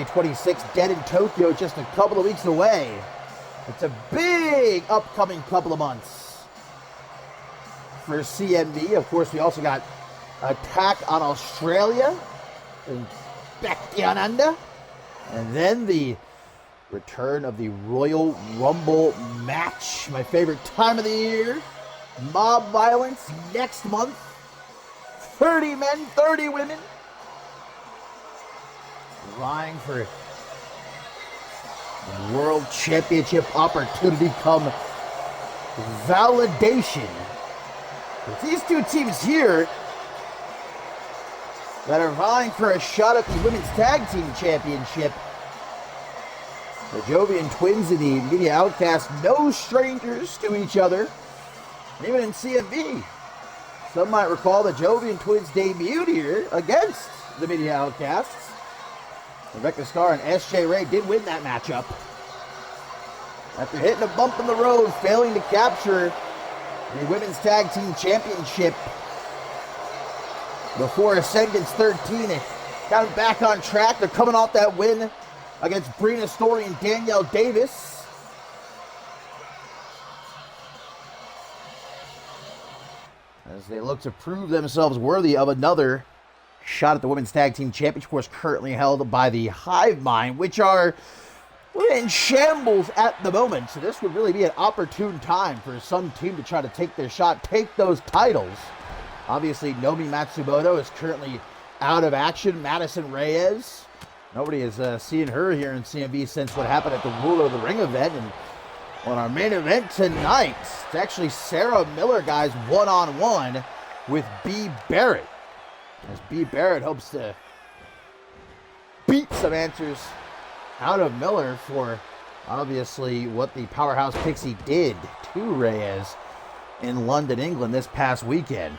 26, dead in Tokyo, just a couple of weeks away. It's a big upcoming couple of months for CMV. Of course, we also got Attack on Australia and back down under. And then the return of the Royal Rumble match, my favorite time of the year. Mob violence next month. 30 men, 30 women. Vying for the World Championship opportunity come validation. With these two teams here that are vying for a shot at the Women's Tag Team Championship. The Jovian Twins and the Media Outcast, no strangers to each other. And even in CMV, some might recall the Jovian Twins debuted here against the Media Outcasts. Rebecca Starr and S.J. Ray did win that matchup. After hitting a bump in the road, failing to capture the Women's Tag Team Championship before Ascendance 13, they got them back on track. They're coming off that win against Brina Story and Danielle Davis. As they look to prove themselves worthy of another shot at the Women's Tag Team Championship, of course, currently held by the Hive Mind, which are in shambles at the moment. So this would really be an opportune time for some team to try to take their shot, take those titles. Obviously, Nomi Matsumoto is currently out of action. Madison Reyes, nobody has seen her here in CMV since what happened at the Ruler of the Ring event. And on our main event tonight, it's actually Sara Miller, guys, one-on-one with Bee Barrett. As Bee Barrett hopes to beat some answers out of Miller for, obviously, what the Powerhouse Pixie did to Reyes in London, England this past weekend.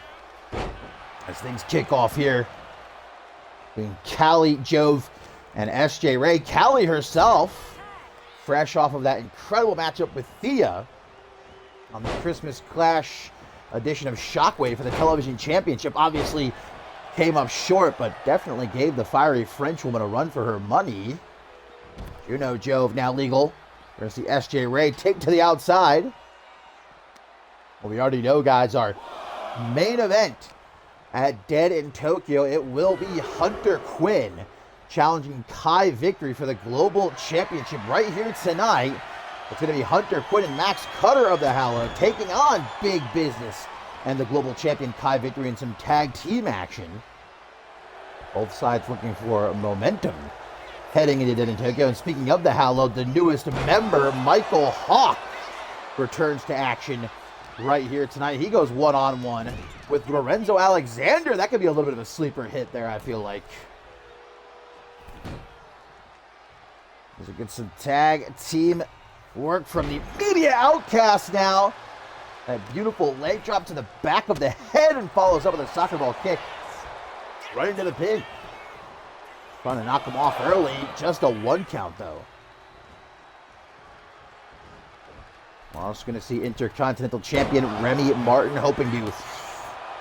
As things kick off here between Callie, Jove, and S.J. Ray. Callie herself, fresh off of that incredible matchup with Thea on the Christmas Clash edition of Shockwave for the television championship, obviously came up short, but definitely gave the fiery Frenchwoman a run for her money. Juno Jove now legal. There's the S.J. Ray take to the outside. Well, we already know, guys, our main event at Dead in Tokyo, it will be Hunter Quinn challenging Kai Victory for the Global Championship right here tonight. It's going to be Hunter Quinn and Max Cutter of the Hallow taking on Big Business and the Global Champion Kai Victory in some tag team action. Both sides looking for momentum heading into Dead in Tokyo. And speaking of the Hallow, the newest member, Michael Hawk, returns to action right here tonight. He goes one-on-one with Lorenzo Alexander. That could be a little bit of a sleeper hit there, I feel like. As we get some tag team work from the Media Outcast now. That beautiful leg drop to the back of the head and follows up with a soccer ball kick right into the pin. Trying to knock him off early. Just a one count, though. We're also going to see Intercontinental Champion Remy Martin hoping to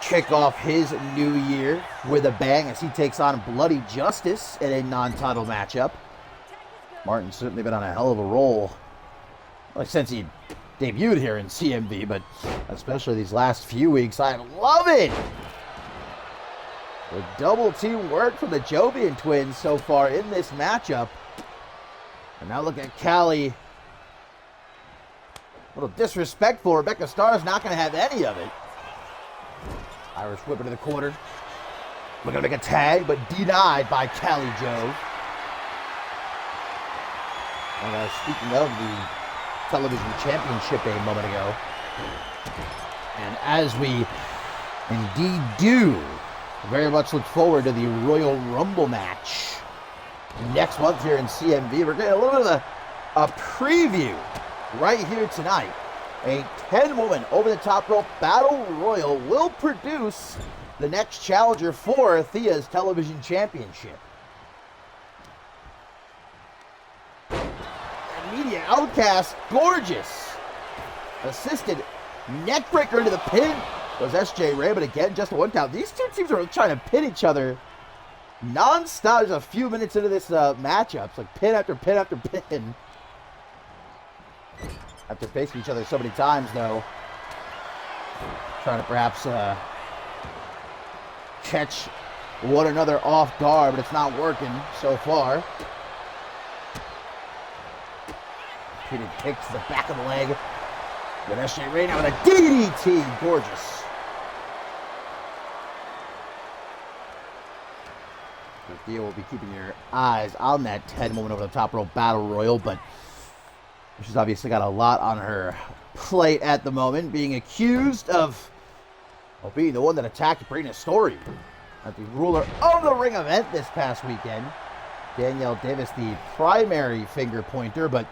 kick off his new year with a bang as he takes on Bloody Justice in a non-title matchup. Martin's certainly been on a hell of a roll, like since he debuted here in CMV, but especially these last few weeks. I love it! The double team work from the Jovian Twins so far in this matchup. And now look at Callie. A little disrespectful. Rebecca Starr's not going to have any of it. Irish whip into the corner. Looking to make a tag, but denied by Callie Jove. And speaking of the television championship a moment ago, and as we indeed do, very much look forward to the Royal Rumble match next month here in CMV. We're getting a little bit of a preview right here tonight. A 10-woman over-the-top rope battle royal will produce the next challenger for Thea's television championship. Media Outcast, gorgeous. Assisted neckbreaker into the pin. Goes S.J. Ray, but again, just a one count. These two teams are trying to pin each other Non-stop. There's a few minutes into this matchup. It's like pin after pin after pin. After facing each other so many times, though. Trying to perhaps catch one another off guard, but it's not working so far. Repeated kick to the back of the leg. But SJ Ray now with a DDT. Gorgeous. Thea will be keeping your eyes on that 10 moment over the top rope battle royal, but she's obviously got a lot on her plate at the moment, being accused of being the one that attacked Brina Story at the ruler of the ring event this past weekend. Danielle Davis, the primary finger pointer, but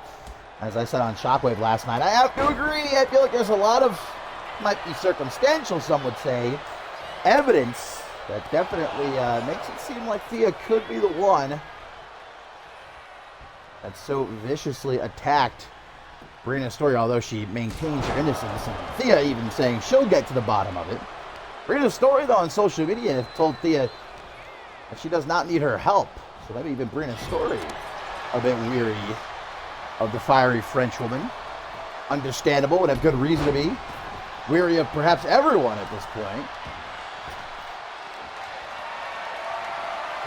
as I said on Shockwave last night, I have to agree. I feel like there's a lot of, might be circumstantial, some would say, evidence that definitely makes it seem like Thea could be the one that so viciously attacked Brina Story, although she maintains her innocence. And Thea even saying she'll get to the bottom of it. Brina Story, though, on social media has told Thea that she does not need her help. So maybe even Brina Story a bit weary of the fiery French woman. Understandable, would have good reason to be weary of perhaps everyone at this point.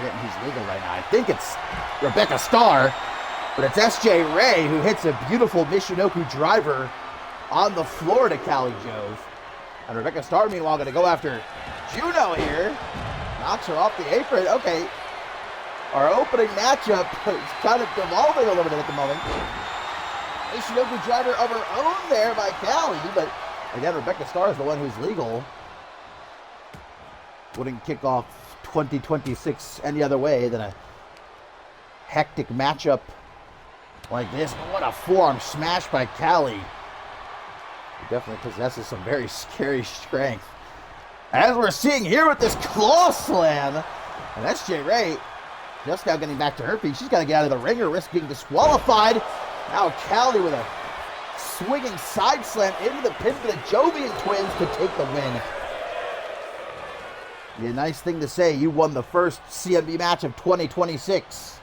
Who's legal right now? I think it's Rebecca Starr, but it's SJ Ray who hits a beautiful Michinoku driver on the floor to Callie Jove. And Rebecca Starr, meanwhile, going to go after Juno here. Knocks her off the apron. Okay. Our opening matchup is kind of devolving a little bit at the moment. Michinoku driver of her own there by Callie, but again, Rebecca Starr is the one who's legal. Wouldn't kick off 2026 any other way than a hectic matchup like this. But what a forearm smash by Callie. He definitely possesses some very scary strength. As we're seeing here with this claw slam. And SJ Ray just now getting back to her feet. She's got to get out of the ring or risk being disqualified. Now Callie with a swinging side slam into the pin for the Jovian twins to take the win. Be a nice thing to say. You won the first CMV match of 2026.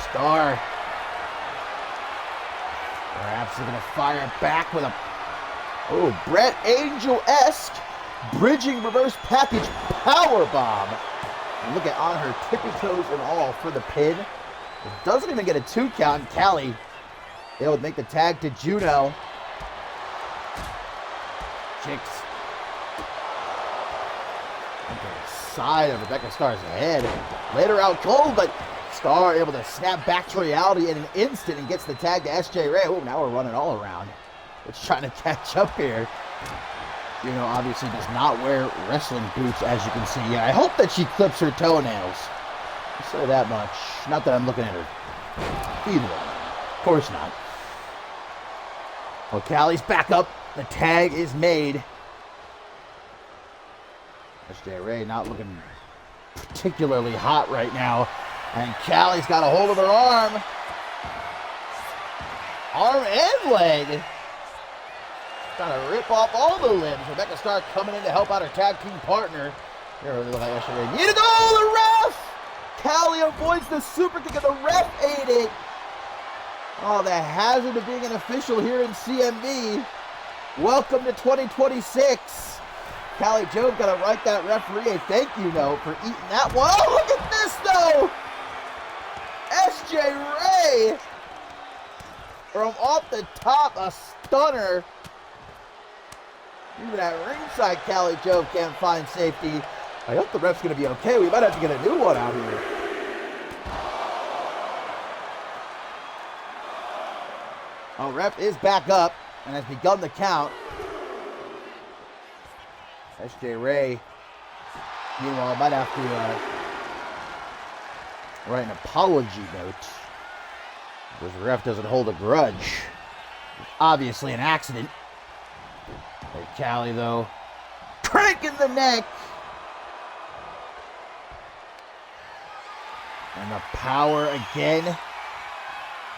Star. Perhaps they're going to fire back with a Brett Angel-esque bridging reverse package powerbomb. And look at on her tippy toes and all for the pin. It doesn't even get a 2 count. And Callie, they would make the tag to Juno. Kicks. Side of Rebecca Starr's head. Later out cold, but Starr able to snap back to reality in an instant and gets the tag to SJ Ray. Oh, now we're running all around. It's trying to catch up here. Juno obviously does not wear wrestling boots, as you can see. Yeah, I hope that she clips her toenails. I'll say that much. Not that I'm looking at her feet. Of course not. Well, Callie's back up. The tag is made. SJ Ray not looking particularly hot right now. And Callie's got a hold of her arm. Arm and leg. Trying to rip off all the limbs. Rebecca Starr coming in to help out her tag team partner. Here, look like SJ Ray needed. Oh, the ref! Callie avoids the super kick and the ref ate it. Oh, the hazard of being an official here in CMV. Welcome to 2026. Callie Jove got to write that referee a thank you note for eating that one. Oh, look at this, though! SJ Ray! From off the top, a stunner. Even at ringside, Callie Jove can't find safety. I hope the ref's going to be okay. We might have to get a new one out here. Oh, ref is back up and has begun the count. SJ Ray, meanwhile, might have to write an apology note because the ref doesn't hold a grudge. Obviously an accident. Hey, Callie, though, cranking the neck. And the power again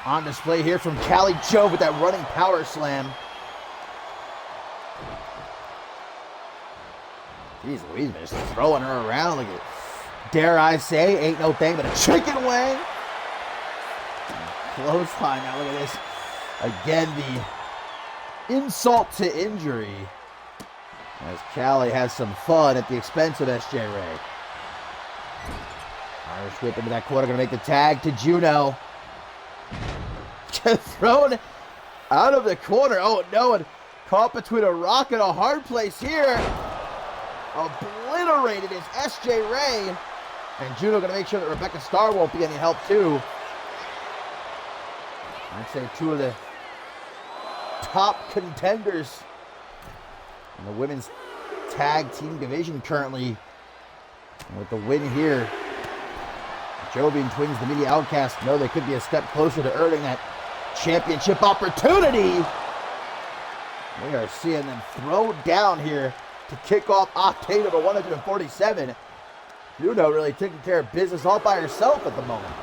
on display here from Callie Jove with that running power slam. Jeez Louise, man, just throwing her around like it. Dare I say, ain't no thing but a chicken wing. Clothesline. Now look at this. Again, the insult to injury. As Callie has some fun at the expense of SJ Ray. Irish whip into that corner, gonna make the tag to Juno. Thrown out of the corner. Oh no, and caught between a rock and a hard place here. Obliterated is SJ Ray. And Juno gonna make sure that Rebecca Starr won't be any help too. I'd say two of the top contenders in the women's tag team division currently. And with the win here, Jovian Twins, the Media Outcasts, know they could be a step closer to earning that championship opportunity. We are seeing them throw down here to kick off Octane number 147. Juno really taking care of business all by herself at the moment.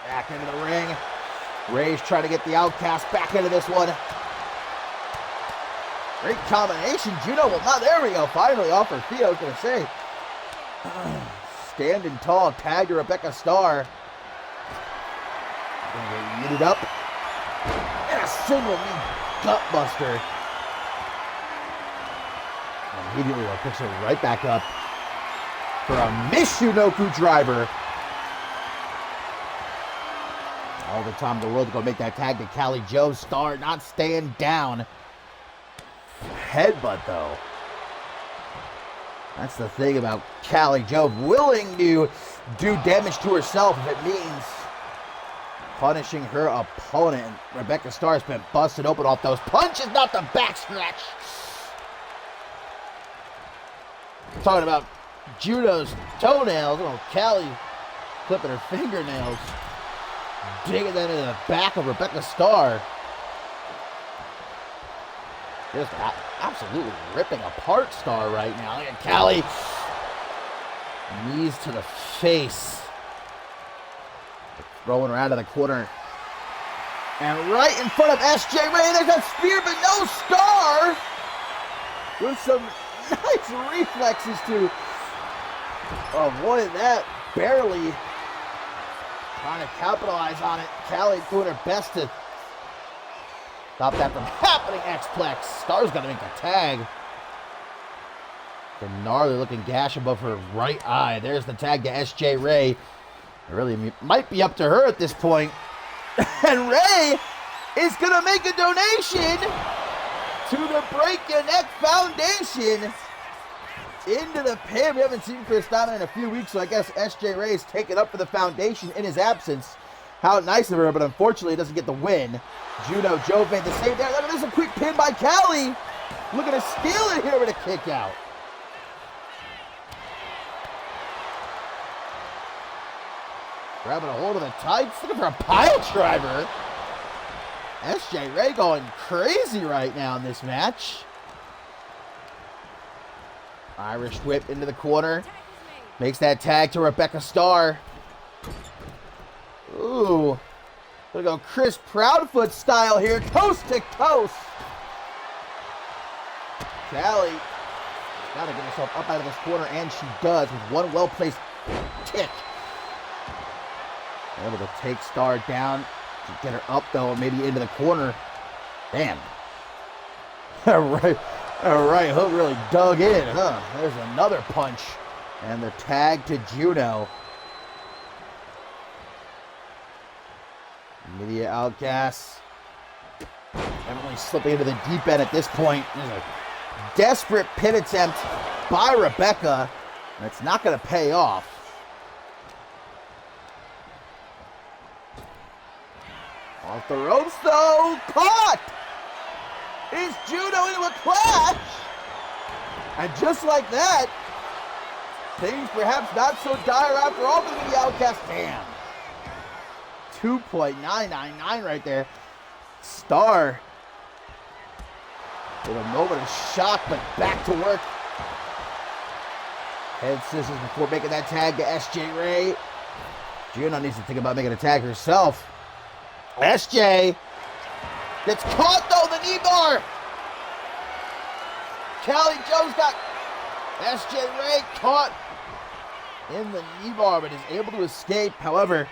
Back into the ring. Ray's trying to get the Outcast back into this one. Great combination. Juno will not. There we go. Finally off her feet, I was going to say. Standing tall. Tag to Rebecca Starr. Going to get yeeted up. And a single knee gut buster. And immediately they'll picks her right back up for a Michinoku driver. All the time in the world to go make that tag to Callie Jo. Starr not staying down. Headbutt though. That's the thing about Callie Jo. Willing to do damage to herself if it means punishing her opponent. Rebecca Starr's been busted open off those punches, not the back stretch. Talking about Juno's toenails. Oh, Callie clipping her fingernails. Digging that into the back of Rebecca Starr. Just absolutely ripping apart Starr right now. Look at Callie. Knees to the face. Throwing her out of the corner. And right in front of SJ Ray, there's that spear, but no Starr. With some nice reflexes to avoid that. Barely. Trying to capitalize on it. Callie doing her best to stop that from happening. X-Plex. Star's got to make the tag. The gnarly looking gash above her right eye. There's the tag to SJ Ray. It really might be up to her at this point. And Ray is going to make a donation to the Break Your Neck Foundation. Into the pin. We haven't seen Chris Diamond in a few weeks, so I guess SJ Ray is taking up for the foundation in his absence. How nice of her, but unfortunately doesn't get the win. Juno Jo made the save there. Look at this, a quick pin by Callie. Looking to steal it here with a kick out. Grabbing a hold of the tights. Looking for a pile driver. SJ Ray going crazy right now in this match. Irish whip into the corner. Makes that tag to Rebecca Starr. Ooh. Gonna go Chris Proudfoot style here. Coast to coast. Callie gotta get herself up out of this corner, and she does with one well-placed kick. Able to take Starr down. To get her up though, and maybe into the corner. Damn. All right, Hook really dug in, huh? There's another punch. And the tag to Juno. Media Outcasts. Definitely slipping into the deep end at this point. There's a desperate pin attempt by Rebecca. And it's not going to pay off. Off the ropes though. Caught! Is Juno into a clash? And just like that, things perhaps not so dire after all for the Outcast. Damn. 2.999 right there. Starr with a moment of shock, but back to work. Head scissors before making that tag to SJ Ray. Juno needs to think about making a tag herself. SJ gets caught though, the knee bar. Callie Jones got SJ Ray caught in the knee bar, but is able to escape. However,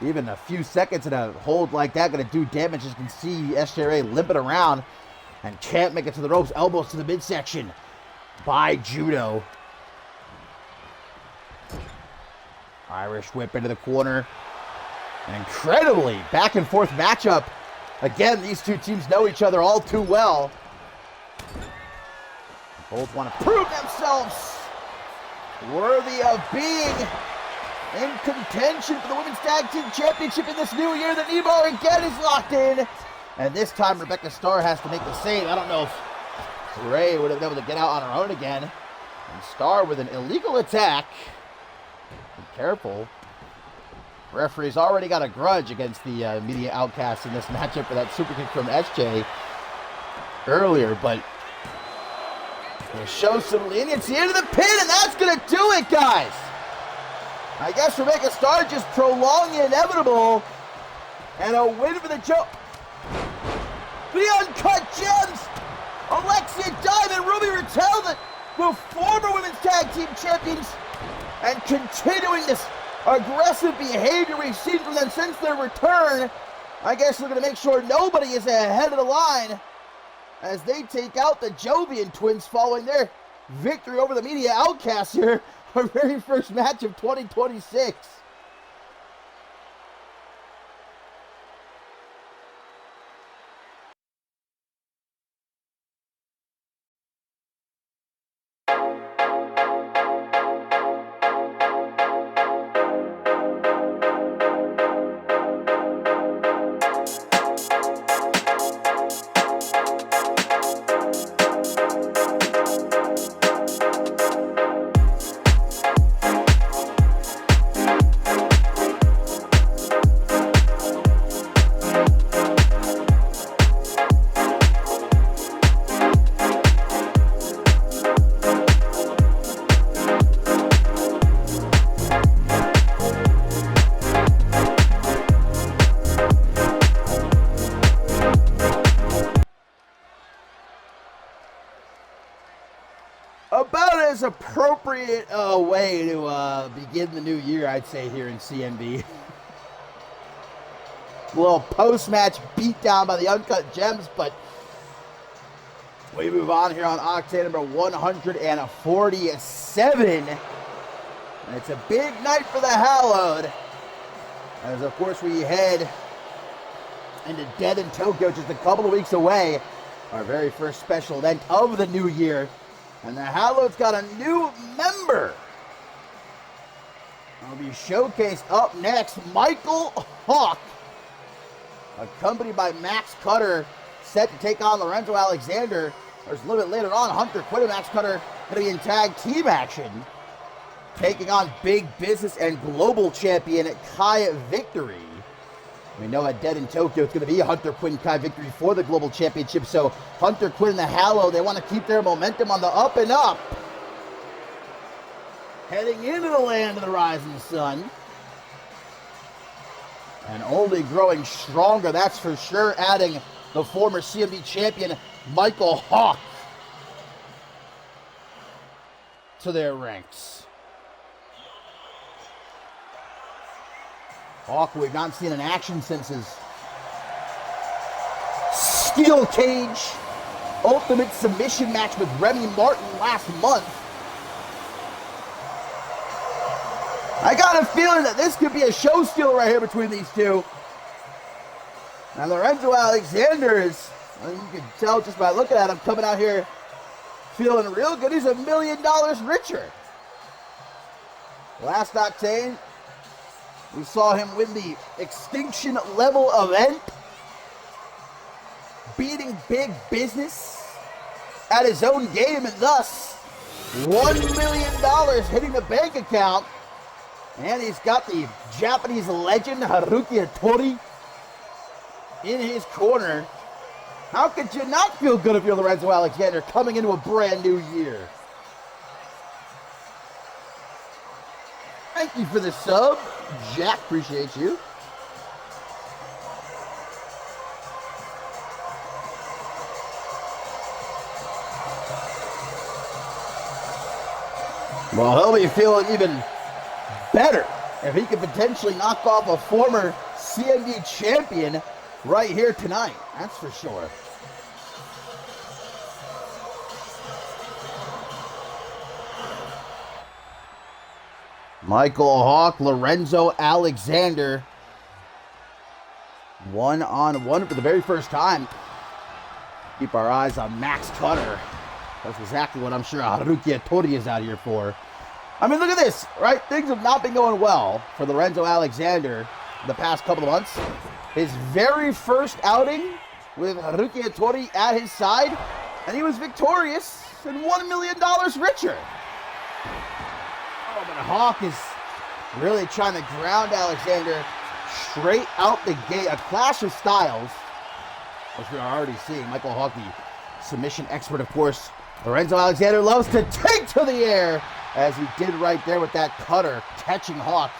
even a few seconds in a hold like that going to do damage. As you can see, SJ Ray limping around and can't make it to the ropes. Elbows to the midsection by Judo. Irish whip into the corner. An incredibly back and forth matchup. Again, these two teams know each other all too well. Both want to prove themselves worthy of being in contention for the Women's Tag Team Championship in this new year. The knee bar again is locked in. And this time Rebecca Starr has to make the save. I don't know if Ray would have been able to get out on her own again. And Starr with an illegal attack. Be careful. Referee's already got a grudge against the media outcasts in this matchup for that super kick from SJ earlier, but gonna show some leniency into the pin, and that's gonna do it, guys. I guess Rebecca Starr just prolong the inevitable, and a win for the The Uncut Gems, Alexia Diamond, Ruby Raquel, the former Women's Tag Team Champions, and continuing this aggressive behavior we've seen from them since their return. I guess we're going to make sure nobody is ahead of the line as they take out the Jovian twins following their victory over the media outcasts here. Our very first match of 2026. About as appropriate a way to begin the new year, I'd say, here in CMV. A little post-match beatdown by the Uncut Gems, but we move on here on Octane number 147. And it's a big night for the Hallowed, as of course we head into Dead in Tokyo just a couple of weeks away. Our very first special event of the new year. And the Hallowed's got a new member. I'll be showcased up next. Michael Hawk, accompanied by Max Cutter, set to take on Lorenzo Alexander. There's a little bit later on, Hunter Quinn and Max Cutter going to be in tag team action, taking on Big Business and global champion Kai Victory. We know at Dead in Tokyo it's going to be a Hunter Quinn Kai Victory for the global championship. So Hunter Quinn and the Hallow, they want to keep their momentum on the up and up, heading into the land of the rising sun. And only growing stronger, that's for sure, adding the former CMV champion Michael Hawk to their ranks. Hawk, who we've not seen in action since his steel cage ultimate submission match with Remy Martin last month. I got a feeling that this could be a show stealer right here between these two. And Lorenzo Alexander is, well, you can tell just by looking at him, coming out here feeling real good. He's $1 million richer. Last Octane, we saw him win the Extinction level event, beating Big Business at his own game, and thus $1 million hitting the bank account. And he's got the Japanese legend Haruki Hattori in his corner. How could you not feel good if you're Lorenzo Alexander coming into a brand new year? Thank you for the sub, Jack. Appreciate you. Well, he'll be feeling even better if he could potentially knock off a former CMV champion right here tonight. That's for sure. Michael Hawk, Lorenzo Alexander. 1-on-1 for the very first time. Keep our eyes on Max Cutter. That's exactly what I'm sure Haruki Hattori is out here for. I mean, look at this, right? Things have not been going well for Lorenzo Alexander the past couple of months. His very first outing with Haruki Hattori at his side, and he was victorious and $1 million richer. Oh, but Hawk is really trying to ground Alexander straight out the gate. A clash of styles, which we are already seeing. Michael Hawk, the submission expert, of course. Lorenzo Alexander loves to take to the air, as he did right there with that cutter, catching Hawk.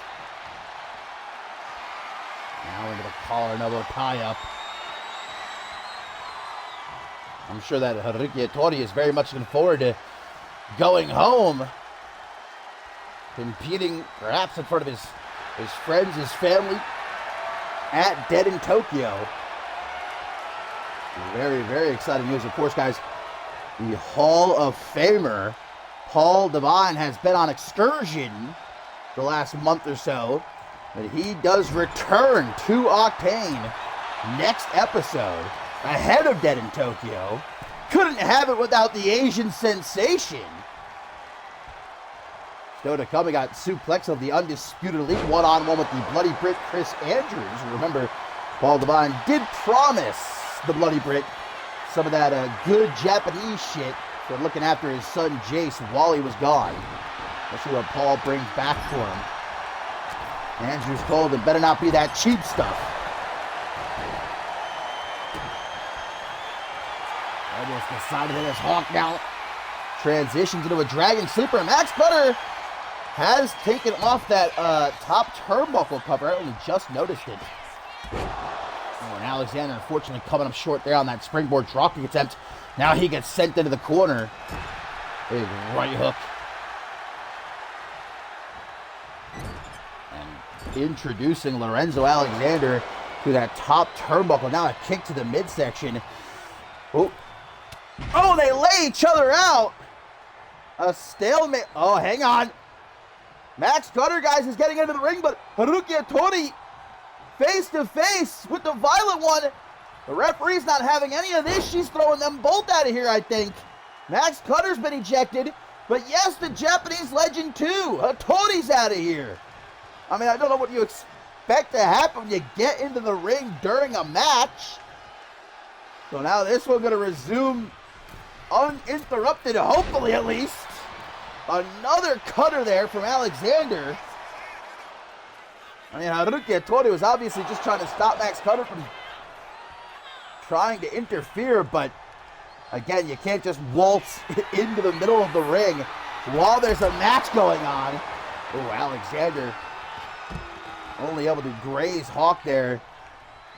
Now into the collar and elbow tie-up. I'm sure that Haruki Hattori is very much looking forward to going home, competing perhaps in front of his friends, his family, at Dead in Tokyo. Very, very exciting news. Of course, guys, the Hall of Famer, Paul Devine, has been on excursion the last month or so, but he does return to Octane next episode ahead of Dead in Tokyo. Couldn't have it without the Asian sensation. Still to come, we got suplex of the Undisputed Elite, one-on-one with the Bloody Brit Chris Andrews. Remember, Paul Devine did promise the Bloody Brit some of that good Japanese shit for looking after his son Jace while he was gone. Let's see what Paul brings back for him. Andrews told him better not be that cheap stuff. Almost decided that his Hawk now transitions into a Dragon Sleeper. Max Cutter has taken off that top turnbuckle cover. I only just noticed it. Oh, and Alexander, unfortunately, coming up short there on that springboard dropkick attempt. Now he gets sent into the corner. Big right hook. And introducing Lorenzo Alexander to that top turnbuckle. Now a kick to the midsection. Oh, they lay each other out. A stalemate. Oh, hang on. Max Cutter, guys, is getting into the ring, but Haruki Hattori face to face with the Violent One. The referee's not having any of this. She's throwing them both out of here, I think. Max Cutter's been ejected, but yes, the Japanese legend too. Hattori's out of here. I mean, I don't know what you expect to happen when you get into the ring during a match. So now this one's going to resume uninterrupted, hopefully at least. Another cutter there from Alexander. I mean, Haruki Hattori was obviously just trying to stop Max Cutter from trying to interfere, but again, you can't just waltz into the middle of the ring while there's a match going on. Oh, Alexander only able to graze Hawk there,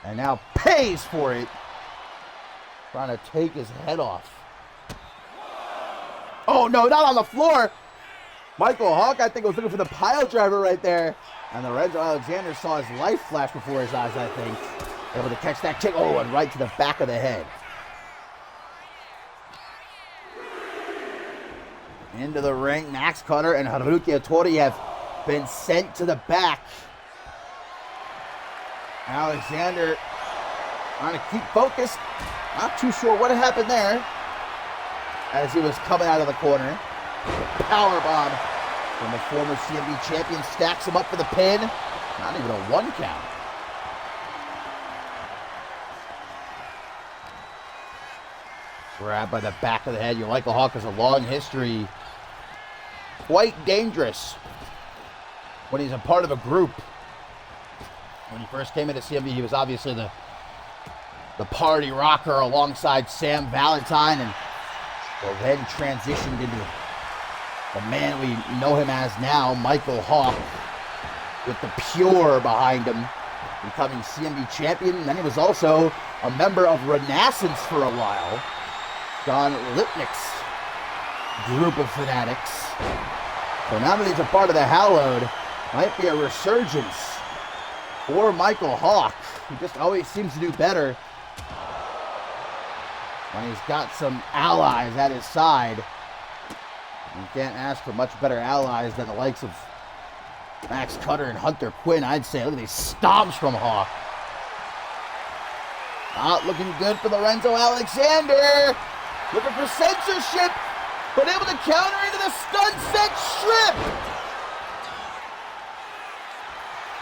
and now pays for it. Trying to take his head off. Oh no, not on the floor. Michael Hawk, I think, was looking for the pile driver right there. And Lorenzo Alexander saw his life flash before his eyes, I think. Able to catch that kick. Oh, and right to the back of the head. Into the ring, Max Cutter and Haruki Hattori have been sent to the back. Alexander trying to keep focused. Not too sure what happened there as he was coming out of the corner. Powerbomb from the former CMV champion stacks him up for the pin. Not even a 1 count. Grabbed by the back of the head. Michael Hawk has a long history. Quite dangerous when he's a part of a group. When he first came into CMV, he was obviously the party rocker alongside Sam Valentine, and then transitioned into the man we know him as now, Michael Hawk, with the Pure behind him, becoming CMV champion. And then he was also a member of Renaissance for a while, Don Lipnick's group of fanatics. So now that he's a part of the Hallowed, might be a resurgence for Michael Hawk. He just always seems to do better when he's got some allies at his side. You can't ask for much better allies than the likes of Max Cutter and Hunter Quinn, I'd say. Look at these stomps from Hawk. Not looking good for Lorenzo Alexander. Looking for censorship, but able to counter into the sunset strip.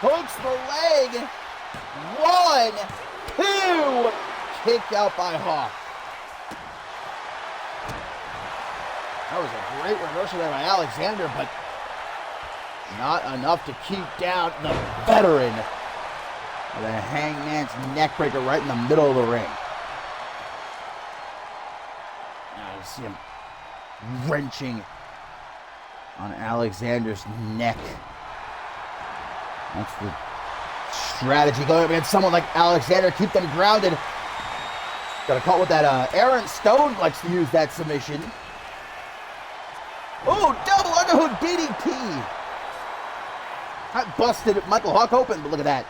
Hooks the leg. 1, 2. Kicked out by Hawk. That was a great reversal there by Alexander, but not enough to keep down the veteran with a hangman's neckbreaker right in the middle of the ring. Now you see him wrenching on Alexander's neck. That's the strategy going up against someone like Alexander. Keep them grounded. Got to call with that Aaron Stone likes to use that submission. Oh, double underhook DDT. That busted Michael Hawk open, but look at that.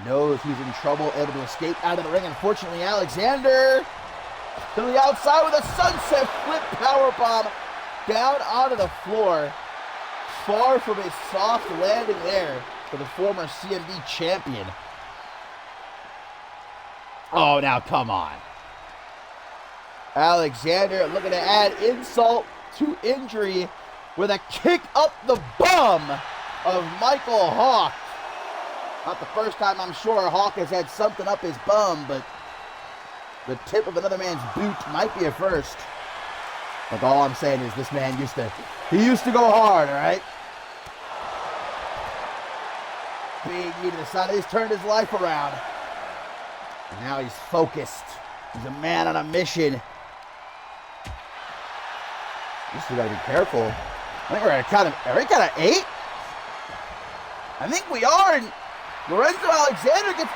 Knows he's in trouble, able to escape out of the ring. Unfortunately, Alexander to the outside with a sunset flip powerbomb down onto the floor. Far from a soft landing there for the former CMV champion. Oh, now come on. Alexander looking to add insult to injury with a kick up the bum of Michael Hawk. Not the first time, I'm sure, Hawk has had something up his bum, but the tip of another man's boot might be a first. Like, all I'm saying is this man used to go hard, all right? Big knee to the side. He's turned his life around. And now he's focused. He's a man on a mission. You still gotta be careful. I think we're at are we count of 8? I think we are. And Lorenzo Alexander gets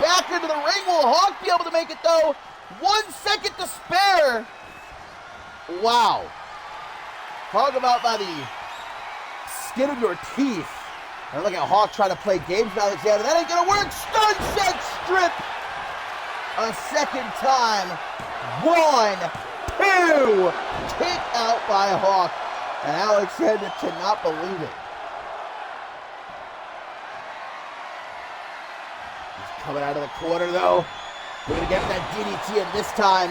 back into the ring. Will Hawk be able to make it though? 1 second to spare. Wow. Talk about by the skin of your teeth. And look at Hawk trying to play games with Alexander. That ain't gonna work. Stun set strip. A second time. 1, 2. Kick out by Hawk. And Alexander cannot believe it. He's coming out of the corner though. We're gonna get that DDT, and this time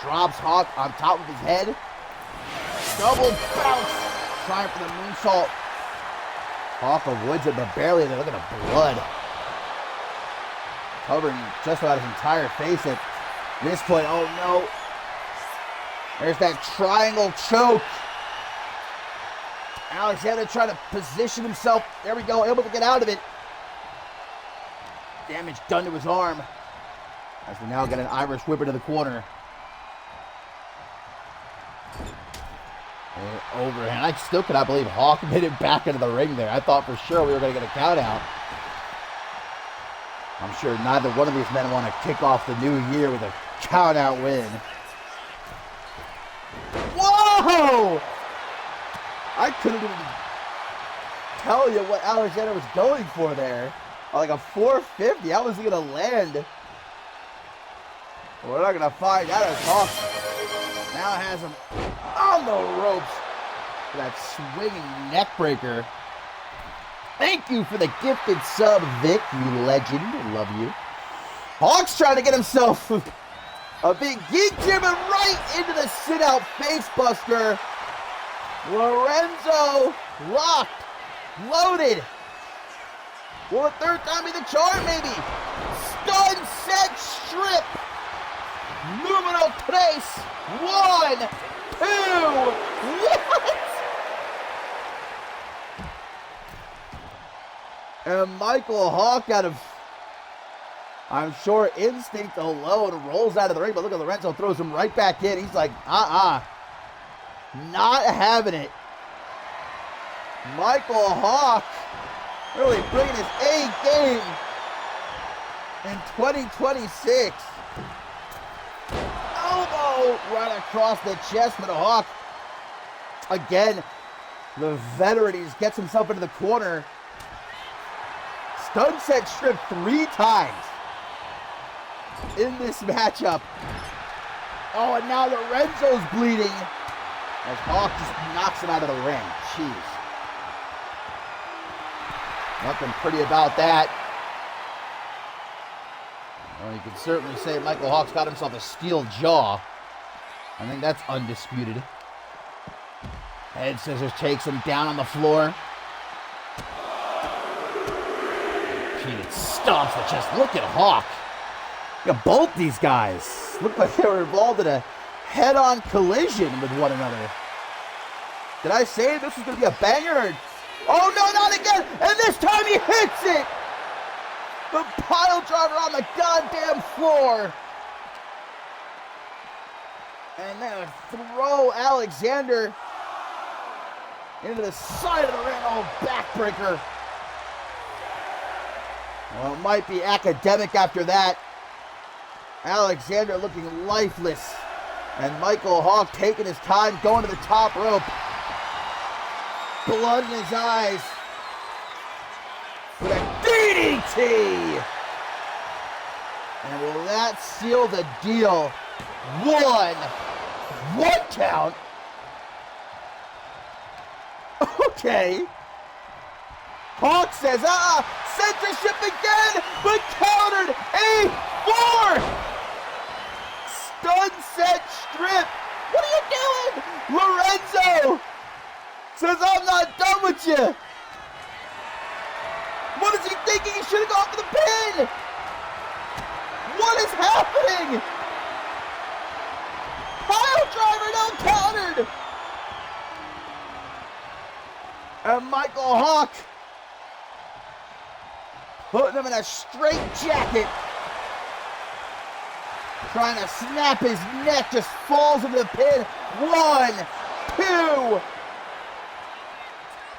drops Hawk on top of his head. Double bounce. Trying for the moonsault. Hawk avoids it, but barely. Look at the blood. Covering just about his entire face at this point. Oh no. There's that triangle choke. Alexander trying to position himself. There we go, able to get out of it. Damage done to his arm. As we now get an Irish whip into the corner. Overhand. I still cannot believe Hawk made it back into the ring there. I thought for sure we were going to get a count out. I'm sure neither one of these men want to kick off the new year with a count out win. Whoa! I couldn't even tell you what Alexander was going for there. Like a 450. How was he going to land? We're not going to find out as Hawk now has him on the ropes for that swinging neck breaker. Thank you for the gifted sub, Vic, you legend. Love you. Hawk's trying to get himself a big geek jam and right into the sit-out face buster. Lorenzo locked, loaded. Will a third time be the charm, maybe? Stun set strip. Numero tres. 1, 2. What? And Michael Hawk out of, I'm sure, instinct alone rolls out of the ring. But look at Lorenzo, throws him right back in. He's like, not having it. Michael Hawk really bringing his A game in 2026. Elbow right across the chest, but Hawk Again, the veteran, he just gets himself into the corner. Stun set strip 3 times in this matchup. Oh, and now Lorenzo's bleeding as Hawk just knocks him out of the ring. Jeez. Nothing pretty about that. Well, you can certainly say Michael Hawk's got himself a steel jaw. I think that's undisputed. Head scissors takes him down on the floor. Repeated stomps the chest. Look at Hawk. Yeah, both these guys look like they were involved in a head-on collision with one another. Did I say this was going to be a banger? Oh no, not again! And this time he hits it! The pile driver on the goddamn floor. And then throw Alexander into the side of the ring. Oh, backbreaker. Well, it might be academic after that. Alexander looking lifeless. And Michael Hawk taking his time, going to the top rope. Blood in his eyes. With a DDT! And will that seal the deal? One count? Okay. Hawk says, censorship again, but countered. 4. Stun set strip. What are you doing? Lorenzo says, I'm not done with you. What is he thinking? He should have gone for the pin. What is happening? Pile driver, no, countered. And Michael Hawk putting him in a straight jacket. Trying to snap his neck, just falls into the pin. 1, 2.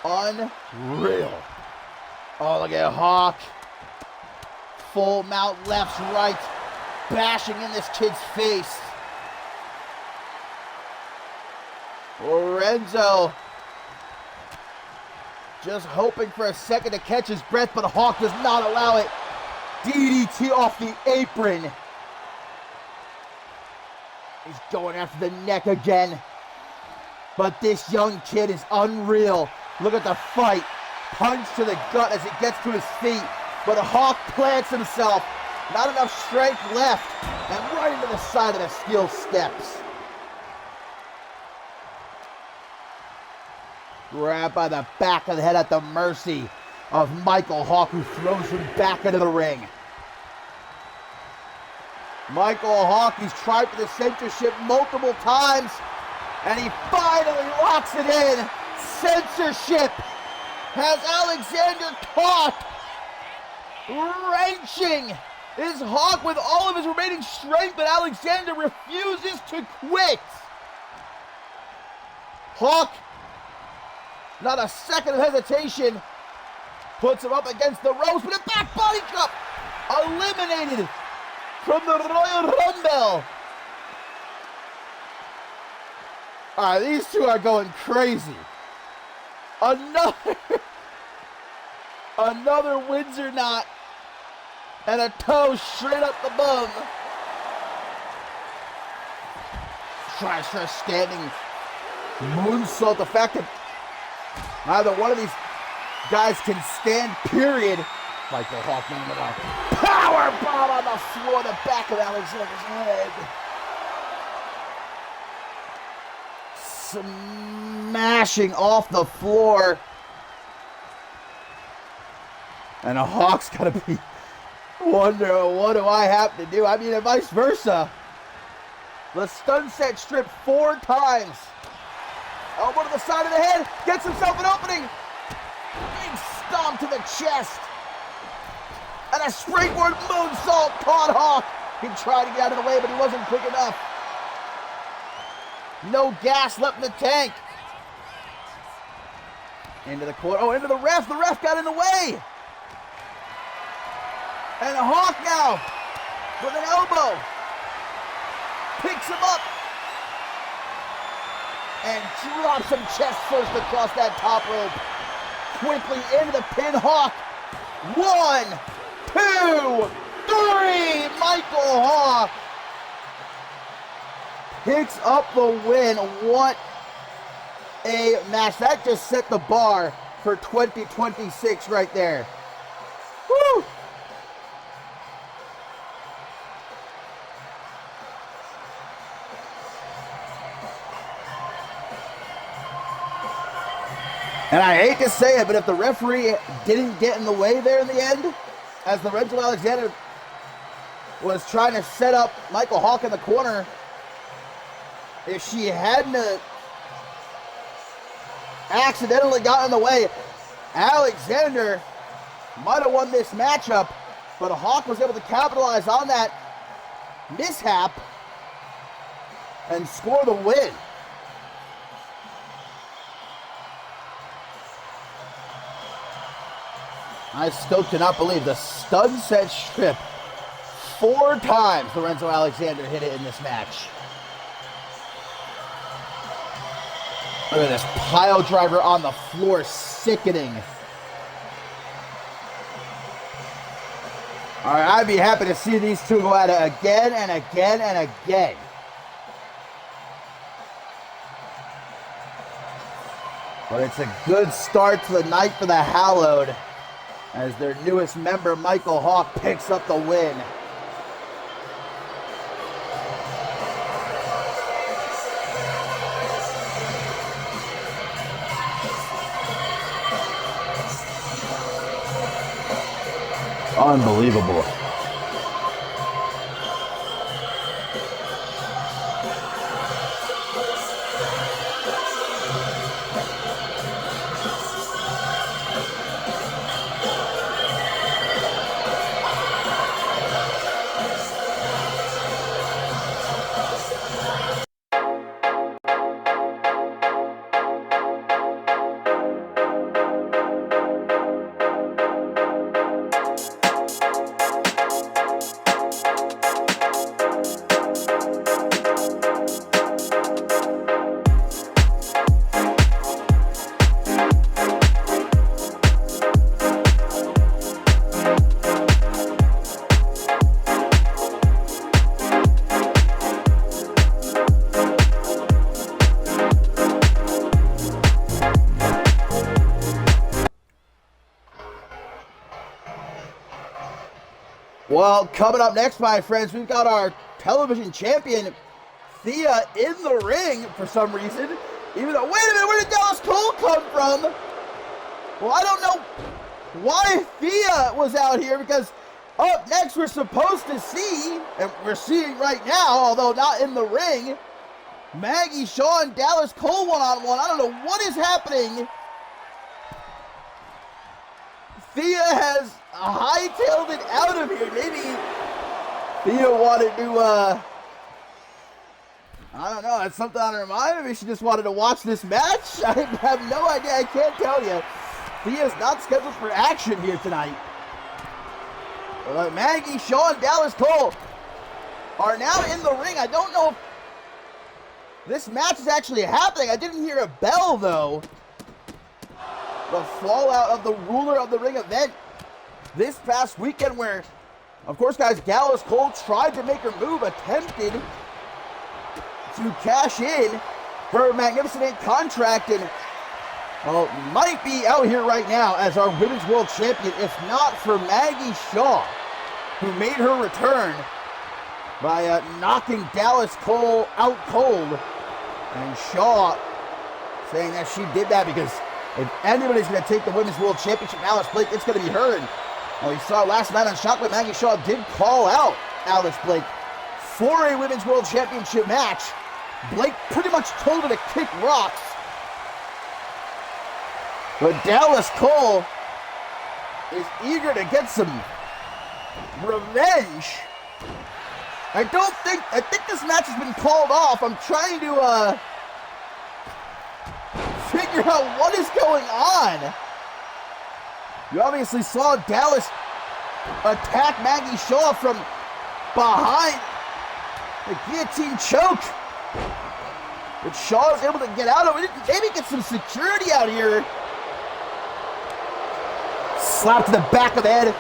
Unreal. Oh, look at Hawk. Full mount, left, right, bashing in this kid's face. Lorenzo just hoping for a second to catch his breath, but Hawk does not allow it. DDT off the apron. He's going after the neck again. But this young kid is unreal. Look at the fight. Punch to the gut as he gets to his feet. But Hawk plants himself. Not enough strength left. And right into the side of the steel steps. Grabbed by the back of the head at the mercy of Michael Hawk, who throws him back into the ring. Michael Hawk, he's tried for the censorship multiple times, and he finally locks it in. Censorship has Alexander caught. Wrenching is Hawk with all of his remaining strength, but Alexander refuses to quit. Hawk, not a second of hesitation, puts him up against the ropes with a back body drop. Eliminated from the Royal Rumble. All right, these two are going crazy. Another Windsor knot and a toe straight up the bum. Tries for a standing moonsault. The fact that neither one of these guys can stand, period. Michael Hawk with a power bomb on the floor, the back of Alexander's head. Smashing off the floor. And a Hawk's gotta be wondering, what do I have to do? I mean, and vice versa. The stun set strip 4 times. Elbow to the side of the head, gets himself an opening. Big stomp to the chest. And a springboard moonsault caught Hawk. He tried to get out of the way, but he wasn't quick enough. No gas left in the tank. Into the corner. Oh, into the ref. The ref got in the way. And Hawk now with an elbow. Picks him up. and drops him chest first across that top rope. Quickly into the pin. Hawk. 1, 2, 3. Michael Hawk picks up the win. What a match. That just set the bar for 2026 right there. Woo! And I hate to say it, but if the referee didn't get in the way there in the end, as Lorenzo Alexander was trying to set up Michael Hawk in the corner, if she hadn't accidentally gotten in the way, Alexander might have won this matchup, but Hawk was able to capitalize on that mishap and score the win. I still cannot believe the sunset strip. 4 times Lorenzo Alexander hit it in this match. Look at this pile driver on the floor, sickening. All right, I'd be happy to see these two go at it again and again and again. But it's a good start to the night for the Hallowed, as their newest member, Michael Hawk, picks up the win. Unbelievable. Well, coming up next, my friends, we've got our television champion, Thea, in the ring for some reason. Even though, wait a minute, where did Dallas Cole come from? Well, I don't know why Thea was out here, because up next we're supposed to see, and we're seeing right now, although not in the ring, Maggie Shaw and Dallas Cole one-on-one. I don't know what is happening. Thea has hightailed it out of here. Maybe Thea wanted to, I don't know, it's something on her mind. Maybe she just wanted to watch this match. I have no idea. I can't tell you. Thea's not scheduled for action here tonight. But Maggie Shaw and Dallas Cole are now in the ring. I don't know if this match is actually happening. I didn't hear a bell, though. The fallout of the Ruler of the Ring event this past weekend, where, of course, guys, Dallas Cole tried to make her move, attempted to cash in her magnificent contract, and might be out here right now as our Women's World Champion, if not for Maggie Shaw, who made her return by knocking Dallas Cole out cold. And Shaw saying that she did that because if anybody's going to take the Women's World Championship, Alice Blake, it's going to be her. And we saw last night on Shockwave, Maggie Shaw did call out Alice Blake for a Women's World Championship match. Blake pretty much told her to kick rocks. But Dallas Cole is eager to get some revenge. I think this match has been called off. I'm trying to figure out what is going on. You obviously saw Dallas attack Maggie Shaw from behind. The guillotine choke. But Shaw is able to get out of it. Maybe get some security out here. Slap to the back of the head.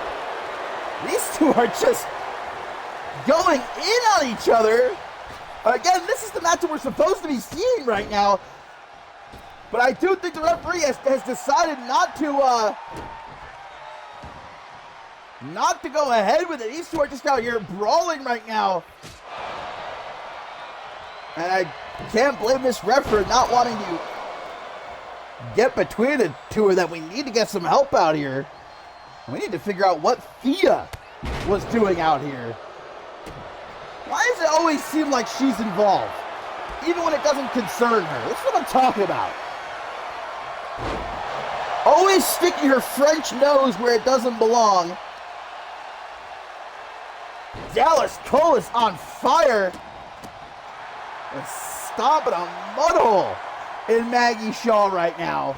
These two are just going in on each other. Again, this is the match that we're supposed to be seeing right now. But I do think the referee has decided not to go ahead with it. These two are just out here brawling right now. And I can't blame this ref for not wanting to get between the two of them. We need to get some help out here. We need to figure out what Thea was doing out here. Why does it always seem like she's involved? Even when it doesn't concern her. That's what I'm talking about. Always sticking her French nose where it doesn't belong. Dallas Cole is on fire. And stomping a mud hole in Maggie Shaw right now.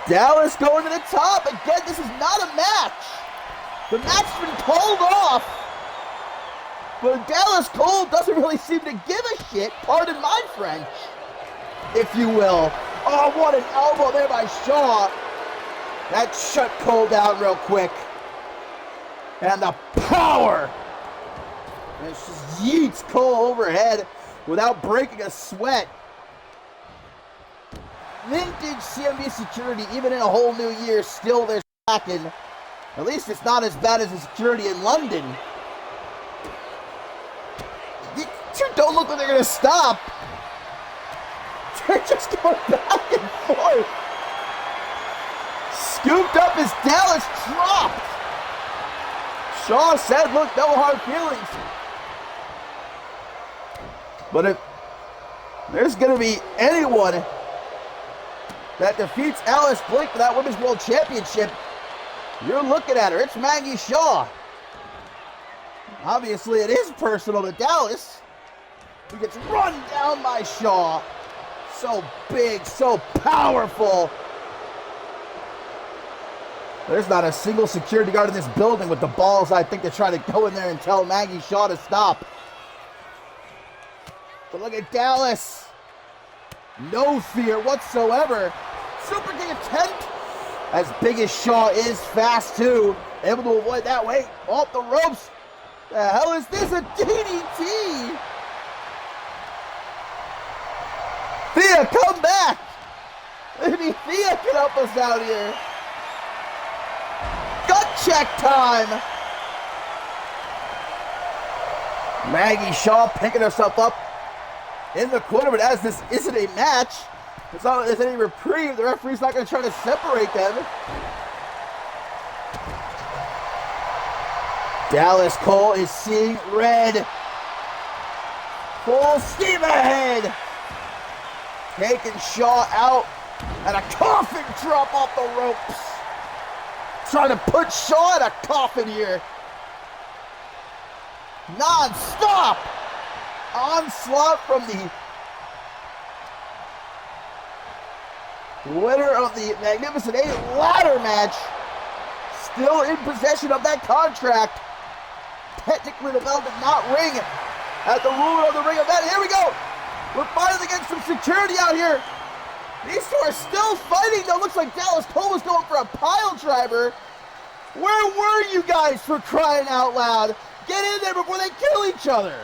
Dallas going to the top. Again, this is not a match. The match's been called off. But Dallas Cole doesn't really seem to give a shit. Pardon my French, if you will. Oh, what an elbow there by Shaw. That shut Cole down real quick. And the power. And it just yeets Cole overhead without breaking a sweat. Vintage CMV security, even in a whole new year, still they're slacking. At least it's not as bad as the security in London. These two don't look like they're going to stop. They're just going back and forth. Scooped up as Dallas dropped. Shaw said, look, no hard feelings. But if there's going to be anyone that defeats Alice Blake for that Women's World Championship, you're looking at her. It's Maggie Shaw. Obviously, it is personal to Dallas, who gets run down by Shaw. So big, so powerful. There's not a single security guard in this building with the balls, I think, to try to go in there and tell Maggie Shaw to stop. But look at Dallas. No fear whatsoever. Super kick attempt. As big as Shaw is, fast too. Able to avoid that weight. Off the ropes. The hell is this? A DDT? Thea, come back. Maybe Thea can help us out here. Gut check time. Maggie Shaw picking herself up in the corner, but as this isn't a match, it's not like there's any reprieve. The referee's not going to try to separate them. Dallas Cole is seeing red. Full steam ahead. Taking Shaw out, and a coffin drop off the ropes. Trying to put Shaw in a coffin here. Non-stop onslaught from the winner of the Magnificent 8 ladder match. Still in possession of that contract. Technically, the bell did not ring at the ruler of the ring event. Here we go. We're finally getting some security out here. These two are still fighting, though. Looks like Dallas Cole was going for a pile driver. Where were you guys, for crying out loud? Get in there before they kill each other.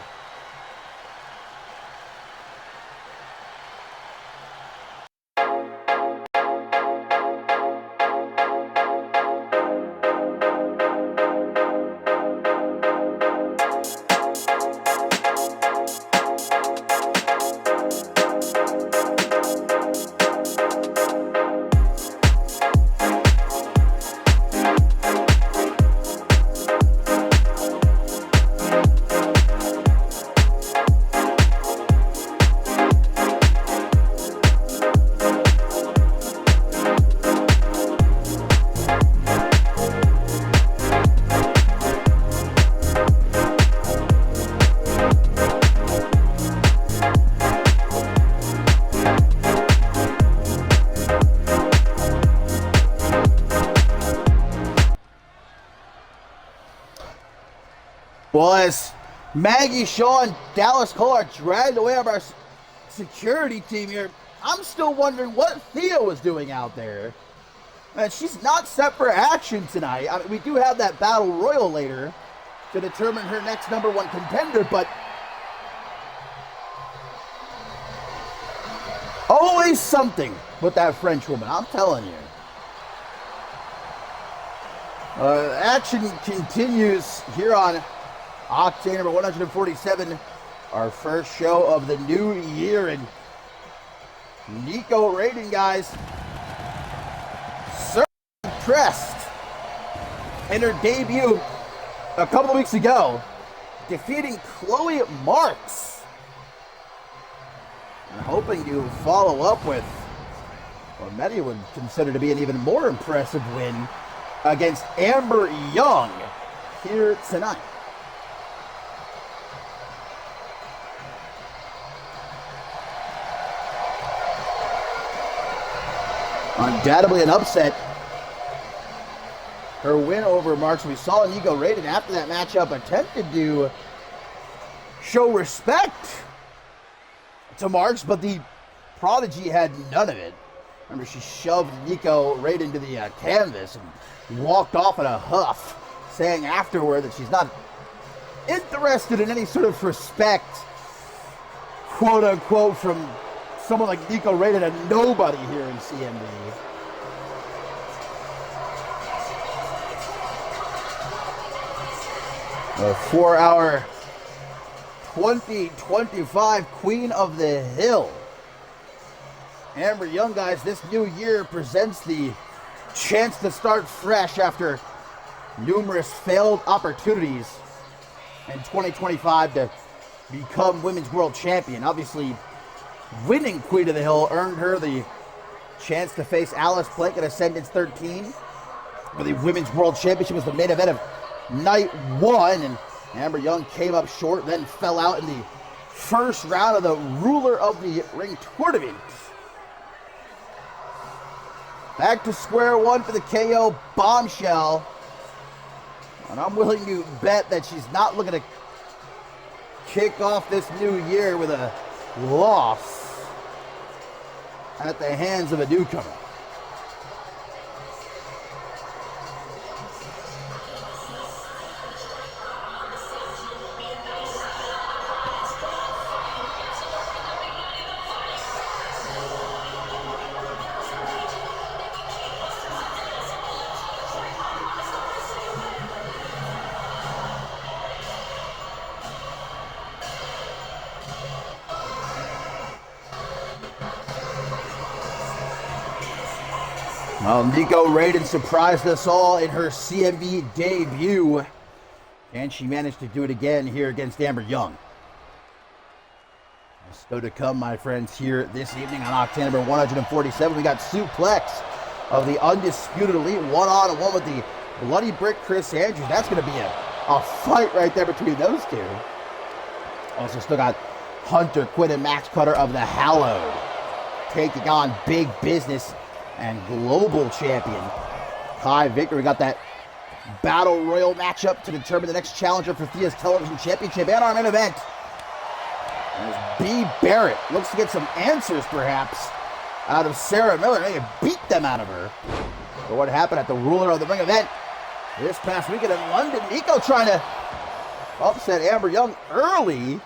Well, as Maggie Shaw and Dallas Cole are dragged away by our security team here. I'm still wondering what Thea was doing out there. And she's not set for action tonight. I mean, we do have that battle royal later to determine her next #1 contender, but always something with that French woman, I'm telling you. Action continues here on Octane number 147, our first show of the new year, and Nico Raiden, guys, certainly impressed in her debut a couple of weeks ago, defeating Chloe Marks. I'm hoping to follow up with what many would consider to be an even more impressive win against Amber Young here tonight. Undoubtedly an upset. Her win over Marks. We saw Nico Raiden after that matchup attempted to show respect to Marks, but the Prodigy had none of it. Remember, she shoved Nico Raiden to the canvas and walked off in a huff, saying afterward that she's not interested in any sort of respect, quote unquote, from someone like Nico Raiden, a nobody here in CMV. A 4-hour 2025 Queen of the Hill. Amber Young, guys, this new year presents the chance to start fresh after numerous failed opportunities in 2025 to become Women's World Champion. Obviously, winning Queen of the Hill earned her the chance to face Alice Blake at Ascendance 13, where the Women's World Championship was the main event of night 1, and Amber Young came up short, then fell out in the first round of the Ruler of the Ring tournament. Back to square one for the KO bombshell, and I'm willing to bet that she's not looking to kick off this new year with a loss at the hands of a newcomer. Well, Nico Raiden surprised us all in her CMV debut, and she managed to do it again here against Amber Young. Still to come, my friends, here this evening on Octane number 147. We got Suplex of the Undisputed Elite, one-on-one with the Bloody Brick Chris Andrews. That's going to be a fight right there between those two. Also still got Hunter Quinn and Max Cutter of the Hallowed taking on Big Business and global champion Kai Victor. We got that battle royal matchup to determine the next challenger for Thea's television championship. And our main event is Bee Barrett. Looks to get some answers, perhaps, out of Sara Miller. They beat them out of her for what happened at the Ruler of the Ring event this past weekend in London. Nico trying to upset Amber Young early.